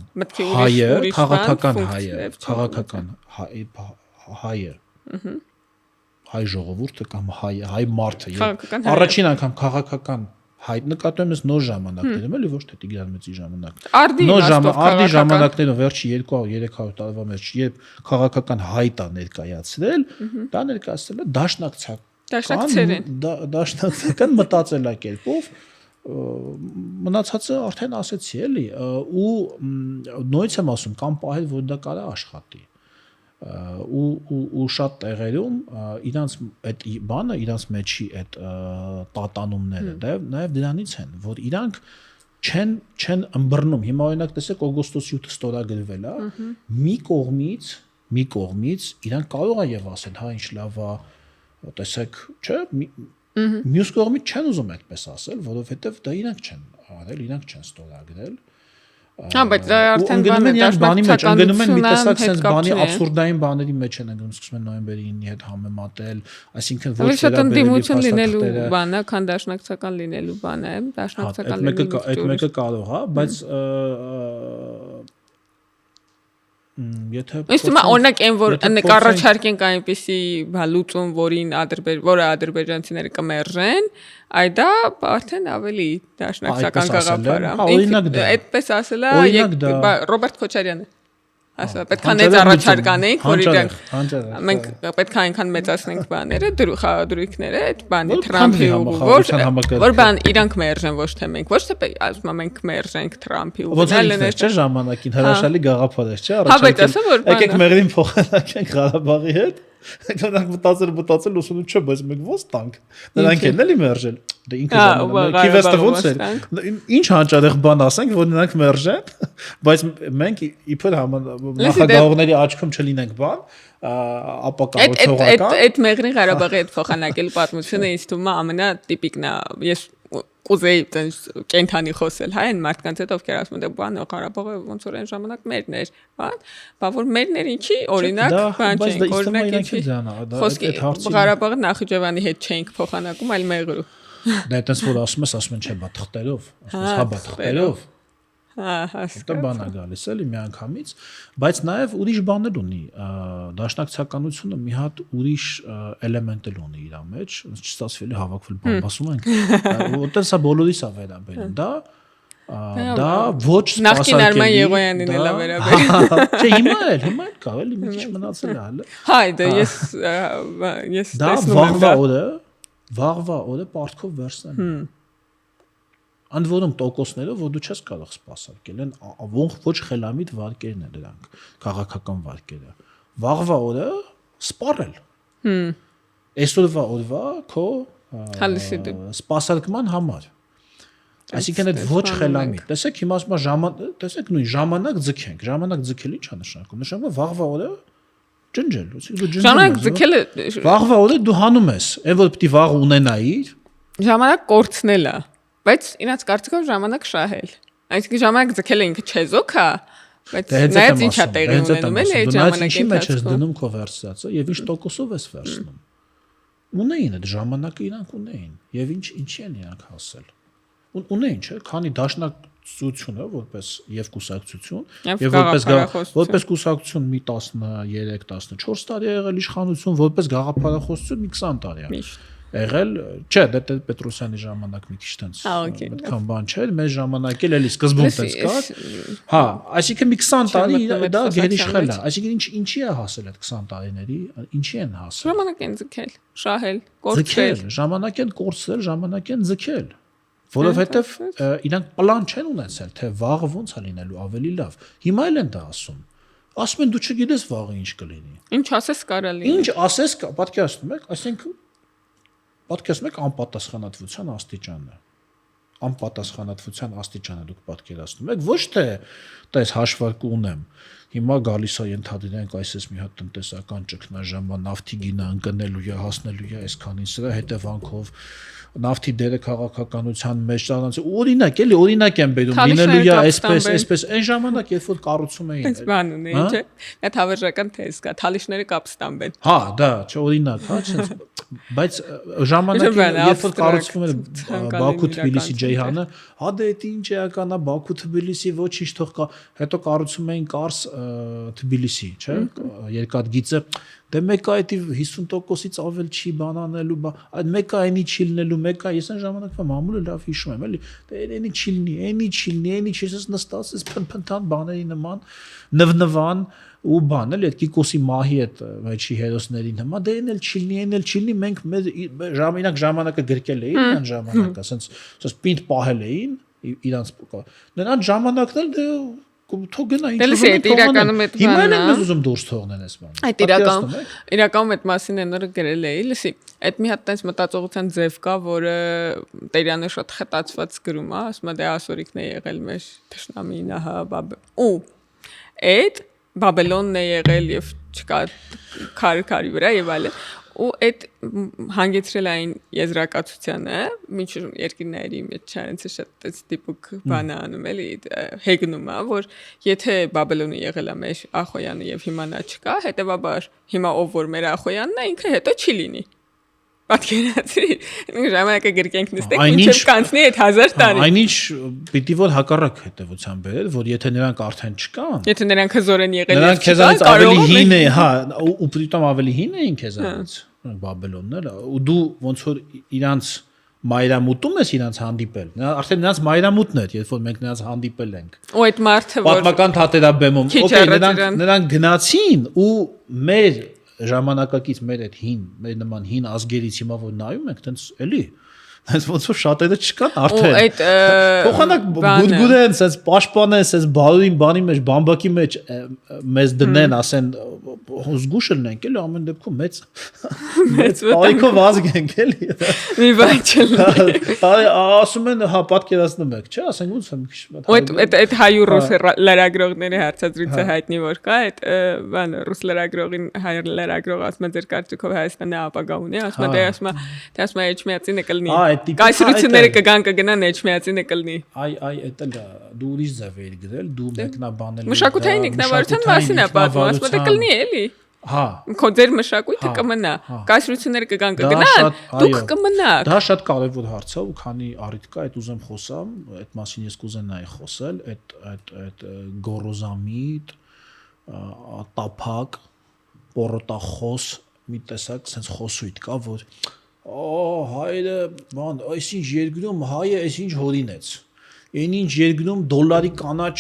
հայը, հայ ժողովուրդը կամ հայ մարդը առաջին անգամ քաղաքական հայ նկատում ես նոր ժամանակներում էլի ոչ թե Տիգրան Մեծի ժամանակ արդի ժամանակներում վերջի 200-300 տարվա մեջ երբ քաղաքական հայտ է ներկայացրել դա ներկայացրել է դաշնակցական մտածելակերպով մնացածը արդեն ասեցի էլի ու նույնց եմ ասում կամ պահել որ դա կարա աշխատի ու շատ տեղերում իրանց այդ բանը իրանց մեջի այդ տատանումները նաև դրանից են որ իրանք չեն ըմբռնում հիմա օրինակ տեսեք օգոստոս 7-ը ստորագրվել է մի կողմից մի կողմից իրանք կարող են եւ ասեն, հա ինչ լավ է, տեսեք, չէ, մյուս կողմից չեն ուզում այդպես ասել, որովհետեւ դա իրանք չեն արել, իրանք չեն ստորագրել։ Հա, բայց դա արդեն բանի մեջ ընկնում են մի տեսակ հետ sense բանի կապ աբսուրդային բաների մեջ են ընկնում, սկսում են նոյեմբերի 9-ի հետ համեմատել, այսինքն ոչ շատ ընդդիմություն լինելու բան է, քան դաշնակցական լինելու բան է, դաշնակցական լինելու։ Այդ մեկը կարող է, բայց եթե Իսկ հիմա օրինակ այն որ նկարաչարկենք այնպեսի լուծում, որը ադրբեջանցիները կմերժեն, այդ դա արդեն ավելի դաշնակցական գաղափար է։ Այդպես ասել է Ռոբերտ Քոչարյանը։ Ասա պետք է նեծ առաջարկ անենք, որ իրենք մենք պետք է այնքան մեծացնենք բաները, դրույքները, այդ բանի Թրամփի ուղղով, որ բան իրանք մերժեն, ոչ թե մենք, ոչ թե ասում մենք մերժենք Թրամփի ուղղով։ Ոնց չէ ժամանակին հրաշալի գաղափար է, չէ՞, առաջարկել։ Եկեք մեղրին փոխանակենք Ղարաբաղի հետ։ Նրանք մտածել ուսանում չէ, բայց մենք ո՞նց տանք։ Նրանք են էլի մերժել։ Դա ինքը ժամանակ։ Քիվեստը ոնց է։ Ինչ հանճարեղ բան ասենք, որ նրանք մերժեն, բայց մենք իբր նախագահողների աչքում չլինենք բան, ապա կառուցողական։ Այդ մեղրին Ղարաբաղի հետ փոխանակելու պատմությունը ինձ թվում է ամենատիպիկն է։ Ես կուզեի կենթանի խոսել, հա, այն մարդկանց հետ ովքեր ասում են, բան Ղարաբաղը ոնց որ այն ժամանակ մերն էր, բան, որ մերն էր ինչի, օրինակ, բան չենք, օրինակ ինչի։ Խոսքի Ղարաբաղը Նախիջևանի հետ չենք փոխանակում, այլ մեղրու։ Դա այտենց որ ասում են չէ, բա թղթերով, ասում ես, հա, բա թղթերով։ Դա բան է գալիս էլի միանգամից, բայց նաև ուրիշ բաներ ունի, դաշնակցականությունը մի հատ ուրիշ էլեմենտ ունի իր մեջ, չստացվելի հավաքվել բամբասում ենք, որտեղ սա բոլորիս է վերաբերում, դա ոչ նախկին Արման Եղոյանին էլ է վերաբերում։ Չէ, հիմա էլ կա, էլի մի քիչ մնացել է հələ։ Հայ, դա ես տեսնում եմ վաղվա օրը պարտքով վերցնեն։ Ընդ որում տոկոսներով, որ դու չես կարող սպասարկել, են ոչ խելամիտ վարկերն են դրանք, քաղաքական վարկերը։ Վաղվա օրը սպառել։ Այսօրվա օրվա քո սպասարկման համար։ Այսինքն այդ ոչ խելամիտ։ Տեսեք, հիմա ասում եմ տեսեք նույն ժամանակ ձգենք։ Ժամանակ ձգել ի՞նչ է նշանակում։ Նշանակում է վաղվա օրը ջնջել, ժամանակ ձգելը վաղվա օրը դու հանում ես, այն որ պիտի վաղ ունենայիր, ժամանակ կորցնել է, բայց ինձ կարծիքով ժամանակ շահել։ Այսինքն ժամանակ ձգելը ինքը չեզոք է, բայց նայած ինչ է տեղի ունենում, էլի այդ ժամանակի մեջ ես դնում քո վերցրածը եւ ինչ տոկոսով ես վերցնում։ Ունեին այդ ժամանակը իրանք ունեին եւ ինչի են իրանք հասել։ Ունեին, չէ՞, քանի դաշնակցությունը որպես եւ կուսակցություն եւ որպես կուսակցություն մի 13-14 տարի է եղել իշխանություն, որպես գաղափարախոսություն մի 20 տարի է եղել, չէ, դա Պետրոսյանի ժամանակ մի քիչ տենց այդքան բան չէր, մեր ժամանակ էլի սկզբում տենց կար։ Հա, այսինքն մի 20 տարի դա գերիշխել է, այսինքն ինչի է հասել այդ 20 տարիների, ինչի են հասել։ Ժամանակ են ձգել, շահել, կորցրել, ժամանակ են կորցրել, ժամանակ են ձգել։ Որովհետև իրանք պլան չեն ունեցել, թե վաղը ոնց է լինելու ավելի լավ։ Հիմա էլ են դա ասում։ Ասում են դու չգիտես վաղը ինչ կլինի։ Ինչ ասես կարա լինի։ Ինչ ասես, պատկերացնում եք, այսինքն պատկերացնում եք անպատասխանատվության աստիճանը։ Անպատասխանատվության աստիճանը դուք պատկերացնում եք, ոչ թե այս հաշվարկը ունեմ։ Հիմա գալիս է ենթադրենք այսպես մի հատ տնտեսական ճգնաժամը, նավթի գինը ընկնելու է, հասնելու է այսքանին, սրա հետևանքով նավթի դերը քաղաքականության մեջ դառնաց օրինակ էլի օրինակ են բերում լինելու է այսպես այն ժամանակ երբ որ կառուցում էին այս բան ունի չէ այդ հավերժական թեզ կա թալիշները կապ ստանբեն հա դա չէ օրինակ հա բայց ժամանակին երբ որ կառուցվում էր Բաքու-Թբիլիսի ջեյհանը հա դա էդ ինչ էականա Բաքու-Թբիլիսի ոչինչ թող կա հետո կառուցում էին Կարս Թբիլիսի չէ երկաթգիծը դե մեկը այդ 50%-ից ավել չի բանանելու, այդ մեկը այնի չի լինելու, մեկը ես այն ժամանակվա մամուլը լավ հիշում եմ, էլի, դե այնի չի լինի, ես նստած փնփնթան բաների նման նվնվան ու բան, էլի, այդ Կիկոսի մահի այդ մեջի հերոսների նման, դե այն էլ չի լինի, մենք մեր ժամանակը գրկել էին այն ժամանակը, ասենց պինդ պահել էին իրանց նրանց ժամանակն էլ դե թող գնա ինչ իրականում այդ հիմա էլ են ուզում դուրս թողնել այս բանը այդ իրականում այդ մասին նորը գրել էի լսի այդ մի հատ տես մտածողության ձև կա որը Տերյանը շատ խտացված գրում է ասում է դե ասորիկն է եղել մեր թշնամին ահա ու այդ Բաբելոնն է եղել եւ չկա քարի վրա եւ այլն ու այդ հանգեցրել այն եզրակացությանը միջու երկրների մեջ չարենցը շատ տիպիկ բան անում էլի հեգնում է որ եթե Բաբելոնը եղել է մեր Ախոյանը եւ հիմա նա չկա հետեւաբար հիմա ով որ մեր Ախոյանն է ինքը հետո չի լինի պատկերացրի ժամանակը գրկենք նստեք ինչեւ կանցնի այդ 1000 տարի այնինչ պիտի որ հակառակ հետեւության բերել որ եթե նրանք արդեն չկան եթե նրանք հզոր են եղել նրանք քեզանից ավելի հին է հա ու պրիտոմ ավելի հին էին քեզանից Բաբելոնները ու դու ոնց որ իրանց մայրամուտում ես իրանց հանդիպել արդեն նրանց մայրամուտն է երբ որ մենք նրանց հանդիպել ենք ու այդ մարդը որ պատմական թատերաբեմում օքեյ նրանք գնացին ու մեր ժամանակակից մեր այդ մեր նման հին ազգերից հիմա որ նայում ենք տենց էլի այս ոնց որ շատերը չկան արդեն այդ փոխանակ գուդգուդեն sense պաշտպանեն sense բանի մեջ բամբակի մեջ մեզ դնեն ասեն զգուշ լինենք էլի ամեն դեպքում մեծ այքով ազգենք էլի մի բան չլինի ասում են հա պատկերացնում եք չէ ասենք ոնց եմ այդ հայ ռուս լրագրողների հարցազրույցը հայտնի որ կա այդ բան ռուս լրագրողին հայ լրագրող ասում է ձեր կարծիքով Հայաստանը ապագա ունի ասում է ասում է էջմիածինը կլինի Կայսրությունները կգան կգնան էջմիածինը կլինի այ էդ էլ դու ուրիշ ձև էիր գրել դու մեկնաբանել մշակութային ինքնավարության մասին է պատմում ասում է կլինի էլի հա քո ձեր մշակույթը կմնա կայսրությունները կգան կգնան դուք կմնաք դա շատ կարևոր հարց է ու քանի առիթ կա այդ ուզեմ խոսամ այդ մասին ես կուզենայի խոսել այդ գորոզամիտ տափակ պորոտախոս մի տեսակ sense խոսույթ կա որ հայերը բան այսինչ երկրում հայը այսինչ հորինեց այնինչ երկրում դոլարի կանաչ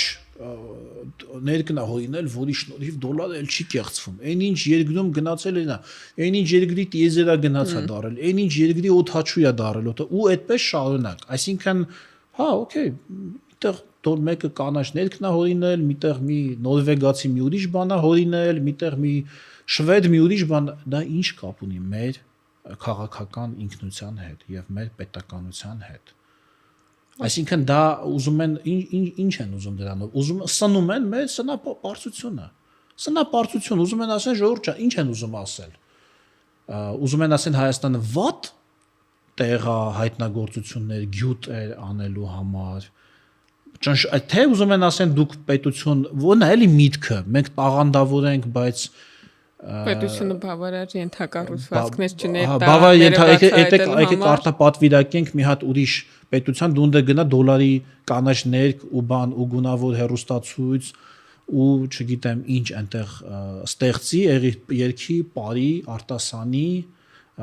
ներկնա հորինել որի շնորհիվ դոլարը էլ չի կեղծվում այնինչ երկրում գնացել է նա այնինչ երկրի տիեզերա գնացա դարել այնինչ երկրի օթաչու է դարել ու այդպես շարունակ այսինքն հա օքեյ միտեղ մեկը կանաչ ներկնա հորինել միտեղ մի նորվեգացի մի ուրիշ բան է հորինել միտեղ մի շվեդ մի ուրիշ բան դա ինչ կապ ունի մեր քաղաքական ինքնության հետ եւ մեր պետականության հետ այսինքն դա ուզում են ինչ են ուզում դրանով ուզում սնում են մեր սնապարծություն ուզում են ասեն ժողովուրդ ինչ են ուզում ասել ուզում են ասեն Հայաստանը վատ տեղա հայտնագործություններ գյուտ է անելու համար թե ուզում են ասեն դուք պետություն ո՞րն է էլի միտքը մենք տաղանդավոր ենք բայց պետությունը բավարար ենթակառուցվածքներ եկեք արտապատվիրակենք մի հատ ուրիշ պետության դու ընդ գնա դոլարի կանաչ ներք ու բան ու գունավոր հերոստացույց ու չգիտեմ ինչ այնտեղ ստեղծի երկի բարի արտասանի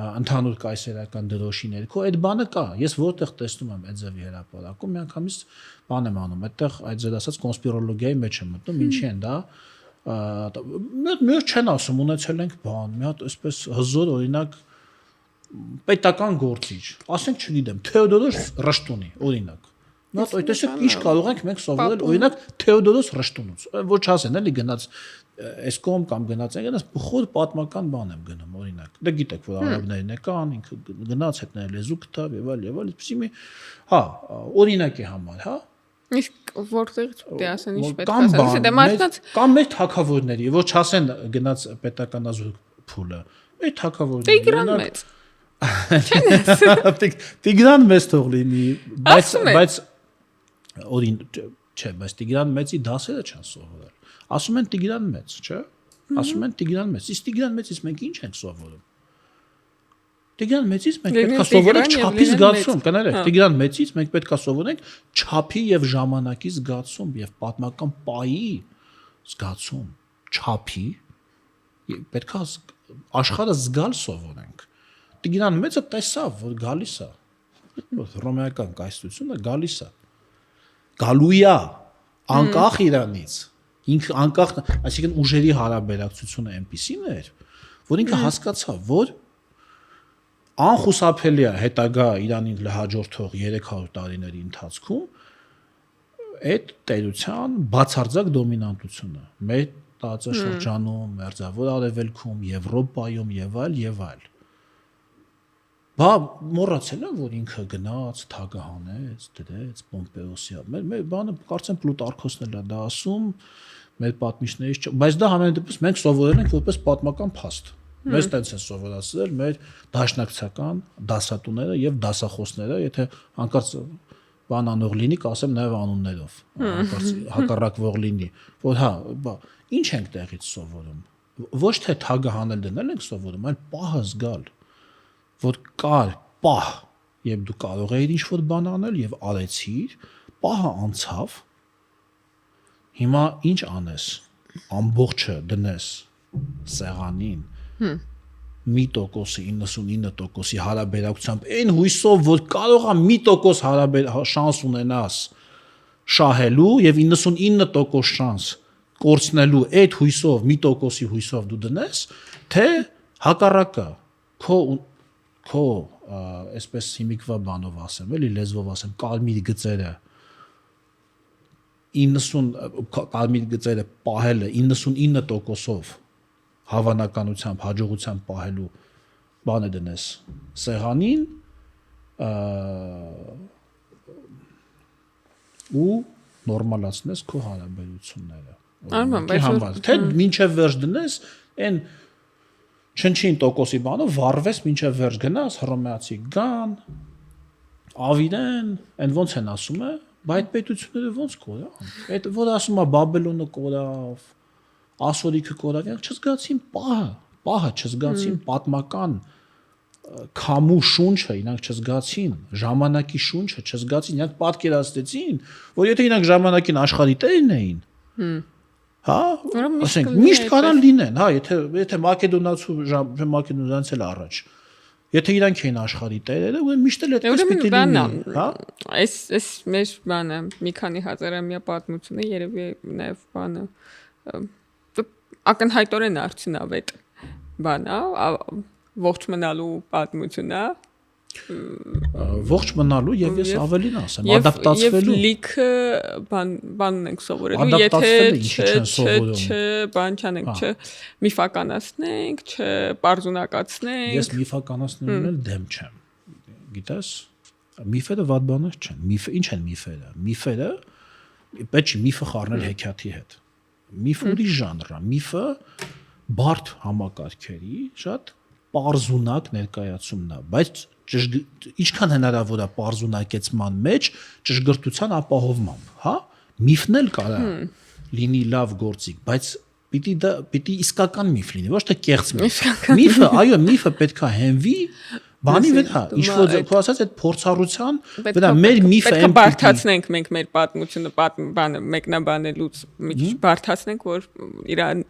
ընդհանուր կայսերական դրոշի ներքո այդ բանը կա ես որտեղ տեսնում եմ այդ ձևի հրապարակում մի անգամից բան եմ անում այդտեղ այդ ձեր ասած կոնսպիրոլոգիայի մեջ եմ մտնում ինչի են դա մի չեն ասում ունեցել ենք բան մի հատ այսպես հզոր օրինակ պետական գործիչ ասենք չգիտեմ Թեոդորոս Ռշտունի օրինակ մի հատ այդտեսեք ինչ կարող ենք մենք սովորել օրինակ Թեոդորոս Ռշտունուց ոչ ասեն էլի գնաց այս կողմ կամ գնաց այնպես խոր պատմական բան եմ գնում օրինակ դե գիտեք որ արաբներն եկան ինքը գնաց հետները լեզու գտավ եւ այլ այսպեսի մի հա օրինակի համար հա իսկ որտեղից դե ասեն ինչ պետք է ասեն դե մարդկանց կամ մեր թակավորների ոչ չասեն գնաց պետական ազգ փուլը մեր թակավորների Տիգրան մեծ Տիգրան մեծ թող լինի բայց օրին չէ բայց Տիգրան մեծի դասերը չեն սովորել ասում են Տիգրան մեծ չէ ասում են Տիգրան մեծ իսկ Տիգրան մեծից մենք ինչ ենք սովորում Տիգրան մեծից մենք պետք է սովորենք չափի զգացում, կներեք, Տիգրան մեծից մենք պետք է սովորենք չափի եւ ժամանակի զգացում եւ պատմական պայի զգացում, չափի պետք է աշխարհը զգալ սովորենք։ Տիգրան մեծը տեսավ, որ գալիս է, որ ռոմեական կայսրությունը գալիս է։ Գալու է անկախ Իրանից։ Ինքը անկախ, այսինքն ուժերի հարաբերակցությունը այնպիսին էր, որ ինքը հասկացավ, որ անխուսափելի է հետագա Իրանին հաջորդող 300 տարիների ընթացքում այդ տերության բացարձակ դոմինանտությունը մեր տարածաշրջանում, Մերձավոր Արևելքում, Եվրոպայում եւ այլ։ Բա մոռացել են, որ ինքը գնաց, թագահանեց, դրեց Պոմպեոսի։ Մեր բանը կարծեմ Պլուտարքոսն էլ է դա ասում, մեր պատմիչներից, բայց դա համենայն դեպս մենք սովորել ենք որպես պատմական փաստ։ Մեզ տենց են սովորացրել մեր դաշնակցական դասատուները եւ դասախոսները, եթե հանկարծ բան անող լինի, կասեմ նաեւ անուններով, հանկարծ հակառակվող լինի, որ հա, ինչ ենք տեղից սովորում։ Ոչ թե թագը հանել դնել ենք սովորում, այլ պահը զգալ, որ կար պահ, երբ դու կարող էիր ինչ-որ բան անել եւ արեցիր, պահը անցավ։ Հիմա ինչ անես, ամբողջը դնես սեղանին, 1%-ի 99%-ի հարաբերակցությամբ այն հույսով, որ կարող է 1% շանս ունենաս շահելու եւ 99% շանս կորցնելու այդ հույսով 1%-ի հույսով դու դնես, թե հակառակը քո այսպես հիմիկվա բանով ասեմ, էլի լեզվով ասեմ, կարմիր գծերը 90 կարմիր գծերը պահելը 99%-ով հավանականությամբ, հաջողությամբ պահելու բանը դնես սեղանին ու նորմալացնես քո հարաբերությունները։ Թե մինչև վերջ դնես, այն չնչին տոկոսի բանը վառվես մինչև վերջ գնաս, հռոմեացի գան, ավիրեն, այն ոնց են ասում է, բայց պետությունները ոնց կորան։ Այդ որ ասում է Բաբելոնը կորավ, Ասորիքը կորավ, չզգացին պահը չզգացին պատմական քամու շունչը, իրանք չզգացին ժամանակի շունչը, չզգացին, իրանք պատկերացրեցին, որ եթե իրանք ժամանակին աշխարհի տերն էին, հա, ասենք միշտ կարան լինեն, հա, եթե մակեդոնացու էլ առաջ, եթե իրանք էին աշխարհի տերերը, ու միշտ էլ այդպես պիտի լինի, հա։ Այս մեր բանը, մի քանի հազարամյա պատմությունը երևի նաև բանը ակնհայտորեն արդյունավետ բան է, ողջ մնալու պատմություն է, ողջ մնալու եւ ես ավելին ասեմ, ադապտացվելու։ Եվ լիքը բանն ենք սովորելու, եթե բան չանենք, միֆականացնենք, պարզունակացնենք։ Ես միֆականացնելուն էլ դեմ չեմ։ Գիտես, միֆերը վատ բաներ չեն։ Միֆը ինչ են միֆերը։ Միֆերը պետք չի միֆը խառնել հեքիաթի հետ։ Միֆը ուրիշ ժանր է։ Միֆը բարդ համակարգերի շատ պարզունակ ներկայացումն է, բայց ինչքան հնարավոր է պարզունակեցման մեջ ճշգրտության ապահովմամբ, հա։ Միֆն էլ կարա լինի լավ գործիք, բայց պիտի իսկական միֆ լինի, ոչ թե կեղծ միֆ։ Միֆը, այո, միֆը պետքա հենվի բանի վրա, ինչ որ քո ասած այդ փորձառության վրա մեր միֆը պետք է բարթացնենք մենք մեր պատմությունը բանը մեկնաբանելուց մի քիչ բարթացնենք, որ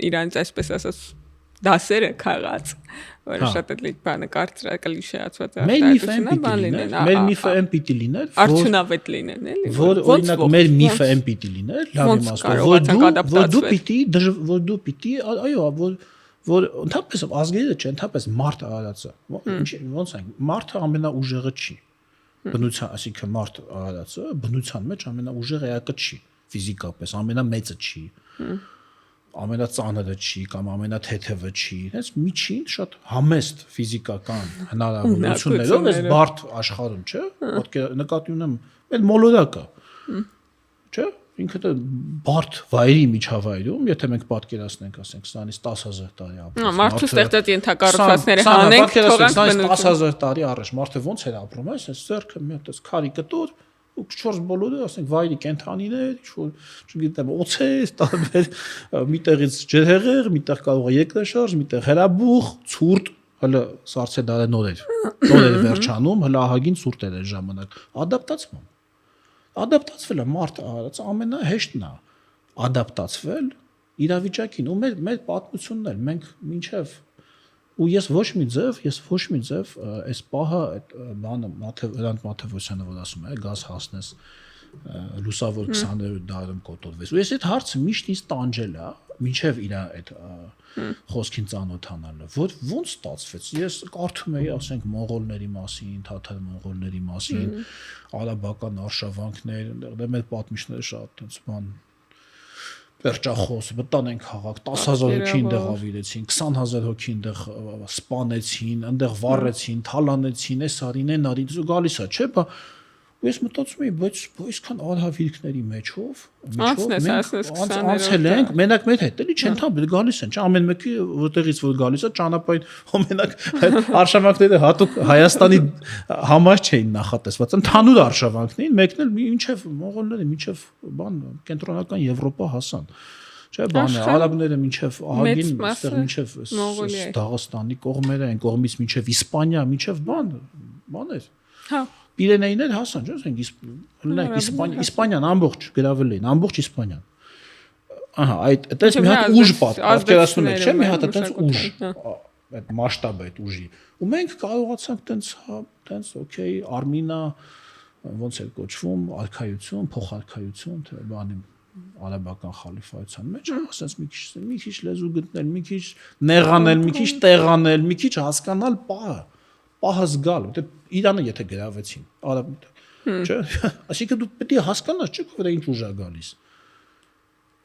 իրանց այսպես ասած դասերը քաղած, որ շատ էլ բանը կարծրակը կլիշեացված է։ Մեր միֆը այն պիտի լիներ, արդյունավետ լինեն, էլի։ Որ օրինակ մեր միֆը այն պիտի լիներ, լավ իմաստով, որ դու պիտի, այո, որ ընդհանրապես ազգերը չէ, ընդհանրապես մարդը արածը։ Ոնց է, մարդը ամենաուժեղը չի։ Բնության, այսինքն մարդ արածը բնության մեջ ամենաուժեղ էակը չի, ֆիզիկապես ամենամեծը չի, ամենածանրը չի կամ ամենաթեթևը չի, հենց միջին շատ համեստ ֆիզիկական հնարավորություններով այս բարդ աշխարհում, չէ՞, նկատի ունեմ, այդ մոլորակը, չէ՞, ինքը բարդ վայրի միջավայրում, եթե մենք պատկերացնենք, ասենք 20-ից 10,000 տարի ապրած մարդու ստեղծած ենթակառուցվածքները հանենք, թողանք բնություն 10,000 տարի առաջ մարդը ոնց էր ապրում, այս ձեռքը մի հատ քարի կտոր ու 4 բոլորը, ասենք վայրի կենթանիներ, ինչ-որ, չգիտեմ, օձեր, տարբեր միտեղից ջրհեղեղ, միտեղ կարող է երկրաշարժ, միտեղ հրաբուխ, ցուրտ, հələ սարսե դարը նոր էր վերջանում, հələ ահագին ցուրտ էր այդ ժամանակ, ադապտացվել է մարդը արած ամենահեշտն է ադապտացվել իրավիճակին ու մեր պատմությունն էլ մենք մինչև ու ես ոչ մի ձև այս պահը այդ բանը Հրանտ Մաթևոսյանը որ ասում է գազ հասնես լուսավոր 20-րդ դարում կոտորվես ու ես այդ հարցը միշտ ինձ տանջել է մինչև իր այդ խոսքին ծանոթանալը որ ոնց ստացվեց ես կարդում էի ասենք մոնղոլների մասին թաթար մոնղոլների մասին արաբական արշավանքներ այնտեղ մեր պատմիչները շատ այնց բան Պերճախոս մտան են քաղաք 10,000 հոգի այնտեղ ավիրեցին 20,000 հոգի այնտեղ սպանեցին այնտեղ վառեցին թալանեցին այս արին այն արին ու գալիս է չէ բա ու ես մտածում եի, բայց այսքան արհավիրքների մեջով անցել ենք, մենակ մեր հետ էլի չեն թափել գալիս են, չէ՞, ամեն մեկի որտեղից որ գալիս է ճանապարհին, մենակ արշավանքները հատուկ Հայաստանի համար չէին նախատեսված, ընդհանուր արշավանքն էին, մեկն էլ մինչև մողոլները, մինչև բան կենտրոնական Եվրոպա հասան։ Չէ՞ բանը, արաբները մինչև ահագին, այստեղ մինչև Դաղստանի կողմերը, այն կողմից մինչև Իսպանիա, մինչև բաներ։ Հա Պիրենեիներ հասան, չէ՞, ասենք Իսպանիան ամբողջ գրավել էին, ամբողջ Իսպանիան։ Ահա, այդպես մի հատ ուժ պատկերացնում եք, չէ՞, մի հատ այդպես ուժ, այդ մասշտաբը այդ ուժի։ Ու մենք կարողացանք տենց օքեյ, Արմինա ոնց է կոչվում, արքայություն, փոխարքայություն, թե բանի արաբական խալիֆայության մեջ, ասես մի քիչ լեզու գտնել, մի քիչ նեղանել, մի քիչ տեղանել, մի քիչ հասկանալ պահը զգալ, որտեղ Իրանը եթե գրավեցին, արաբները, չէ՞, այսինքն դու պետք է հասկանաս, չէ՞, որ ինչ ուժ է գալիս։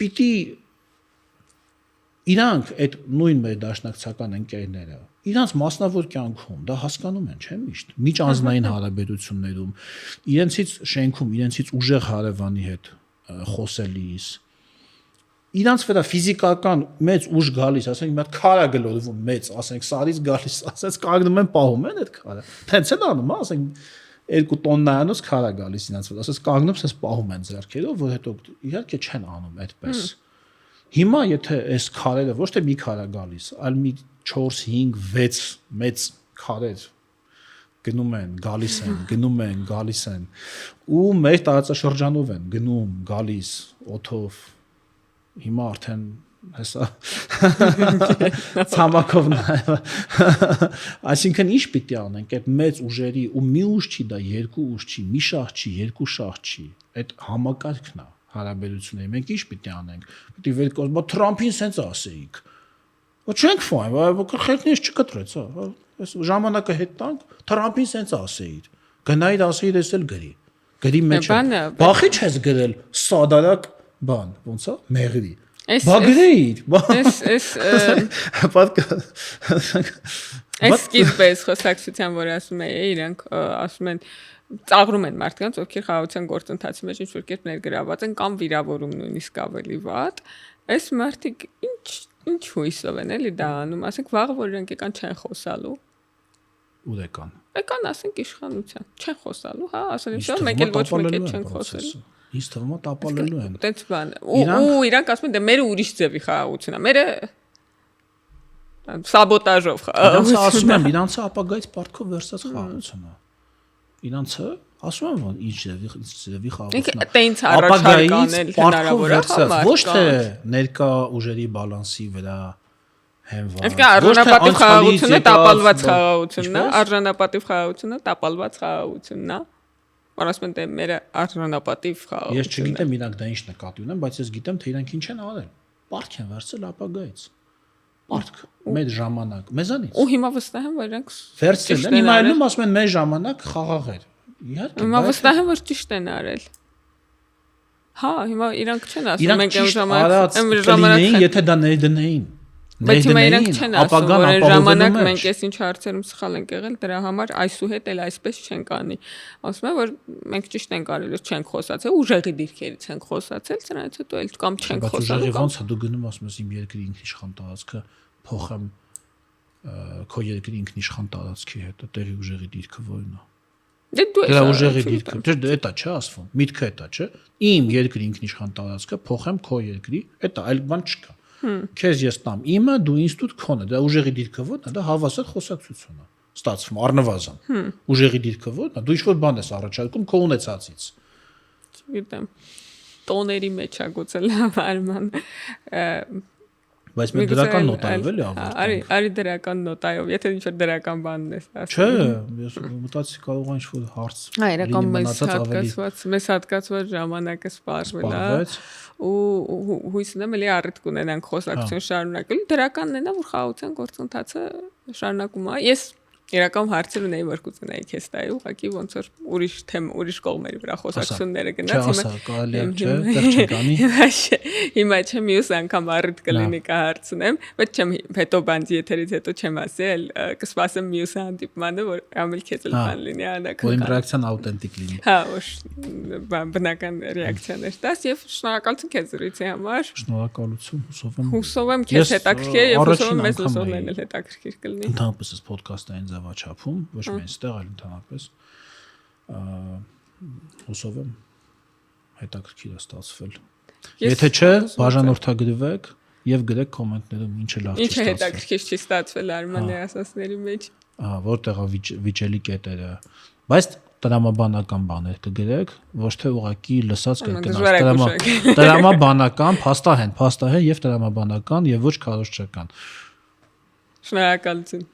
Պիտի իրանք այդ նույն մեր դաշնակցական ընկերները, իրանց մասնավոր կյանքում դա հասկանում են, չէ՞ միշտ, միջանձնային հարաբերություններում, իրենցից շենքում, իրենցից ուժեղ հարևանի հետ խոսելիս իրանց վրա ֆիզիկական մեծ ուժ գալիս, ասենք մի հատ քար է գլորվում մեծ, ասենք սարից գալիս, ասես կանգնում են պահում են այդ քարը։ Տենց են անում, ասենք 2 տոննայանոց քար է գալիս իրանց վրա, ասես կանգնում, ասես պահում են ձեռքերով, որ հետո իհարկե չեն անում այդպես։ Հիմա եթե այս քարերը ոչ թե մի քար է գալիս, այլ մի 4, 5, 6 մեծ քարեր գնում են, գալիս են, գնում են, գալիս են ու մեր տարածաշրջանով են գնում, գալիս օթով հիմա արդեն հեսա ցամաքով նայ այսինքն ինչ պիտի անենք այդ մեծ ուժերի ու մի ուժ չի դա երկու ուժ չի մի շահ չի երկու շահ չի այդ համակարգն է հարաբերությունների մենք ինչ պիտի անենք պիտի վեր կողմը Թրամփին սենց ասեիք ոչ չենք ֆայն խելքնից չկտրեց այս ժամանակը հետ տանք Թրամփին սենց ասեիր գնայր ասեիր ես էլ գրի մեջ բախի չես գրել սադարակ բան ոնց է մեղրի բագրեիր այս սկիզբես խոսակցության որ ասում է իրանք ասում են ծաղրում են մարդկանց ովքեր խաղաղության գործընթացի մեջ ինչ-որ կերպ ներգրաված են կամ վիրավորում նույնիսկ ավելի վատ այս մարդիկ ինչ հույսով են էլի դա անում ասենք վաղը որ իրանք եկան չեն խոսալու ուր եկան ասենք իշխանության չեն խոսալու հա ասեն ինչ մենք էլ ոչ մեկ էլ չենք խոսելու Ինձ թվում է տապալելու են։ Տենց բան։ Ու իրանք ասում են դե մերը ուրիշ ձևի խաղաղություն է։ Մերը սաբոտաժով խաղաղություն։ Իրանք ասում են, իրանցը ապագայից պարտքով վերցած խաղաղություն է։ Իրանցը ասում են, որ ինչ ձևի խաղաղություն է։ Տենց առաջարկանել հնարավոր է համար։ Ոչ թե ներկա ուժերի բալանսի վրա հենված։ Իսկ արժանապատիվ խաղաղությունը տապալված խաղաղությունն է, արժանապատիվ խաղաղությունը տապալված խաղաղությունն է։ Ասում են թե մեր արժանապատիվ խաղաղություն։ Ես չգիտեմ իրանք դա ինչ նկատի ունեն, բայց ես գիտեմ թե իրանք ինչ են արել։ Պարտք են վերցել ապագայից։ Պարտք մեր ժամանակ, մեզանից։ Ու հիմա վստահ եմ որ իրանք վերցել են, հիմա այլում ասում են մեր ժամանակ խաղաղ էր։ Իհարկե։ Հիմա վստահ եմ որ ճիշտ են արել։ Հա, հիմա իրանք չեն ասում մենք այն ժամանակ եթե դա ներդնեին։ Բայց հիմա իրանք չեն ասում, որ այն ժամանակ մենք այս ինչ հարցերում սխալ ենք եղել, դրա համար այսուհետ էլ այսպես չենք անի։ Ասում են, որ մենք ճիշտ ենք արել, չենք խոսացել, ուժեղի դիրքերից ենք խոսացել, սրանից հետո էլ կամ չենք խոսալու կամ ոնց է դու գնում ասում ես իմ երկրի ինքնիշխան տարածքը փոխեմ քո երկրի ինքնիշխան տարածքի հետ, տեղի ուժեղի դիրքը որն է։ Դե դու ես ուժեղի դիրքը, դե դա չէ ասվում, միտքը դա չէ։ Իմ երկրի ինքնիշխան տարածքը փոխեմ քո երկրի, դա այլ բան չկա։ Քեզ ես տամ իմը, դու ինձ տուր քոնը, դա ուժեղի դիրքը ո՞րն է, դա հավասար խոսակցություն է, ստացվում առնվազն։ Ուժեղի դիրքը ո՞րն է, դու ինչ-որ բան ես առաջարկում քո ունեցածից։ Չգիտեմ։ Տոների մեջ է գուցե լավ արման։ Բայց մենք դրական նոտայով էլի ավարտենք։ Արի դրական նոտայով, եթե ինչ-որ դրական բանն ես ասում։ Չէ, ես մտածի կարող է ինչ-որ հարց։ Իրական մեզ հատկացված ժամանակը սպառվել է։ Ու հույսն եմ էլի առիթ կունենանք խոսակցություն շարունակել։ Դրականն է նա որ խաղաղության գործընթացը շարունակում է։ Ես Իրական հարցեր ունեի, որ կուզենայի քեզ տայի, ուղղակի ոնց որ ուրիշ կողմերի վրա խոսակցությունները գնաց, հիմա չեմ մյուս անգամ առիթ կլինի կա հարցնեմ, բայց չեմ հետո բանջի եթերից հետո չեմ ասել, կսպասեմ մյուս հանդիպմանը, որ ամել քեզ էլ բան լինի անակնկալ։ Որ իմ ռեակցիան աուտենտիկ լինի։ Հա, բնական ռեակցիաներ տաս եւ շնորհակալություն քեզ զրույցի համար։ Շնորհակալություն, հուսով եմ քեզ հետաքրքիր եւ հուսով եմ մեզ լսողներն էլ հետաքրքիր կլինի։ Ընդհանրապես այս ոդքասթային ձևաչափում, ոչ միայն այստեղ, այլ ընդհանրապես հուսով եմ հետաքրքիր է ստացվել։ Եթե չէ, բաժանորդագրվեք եւ գրեք կոմենտներում ինչը լավ չի ստացվել։ Ինչը հետաքրքիր չի ստացվել Արմանի ասածների մեջ։ Որտեղը վիճելի կետերը, բայց տրամաբանական բաներ կգրեք, ոչ թե ուղղակի լսած կրկնած տրամաբանական, փաստահեն եւ տրամաբանական եւ ոչ քարոզչական։ Շնորհակալություն։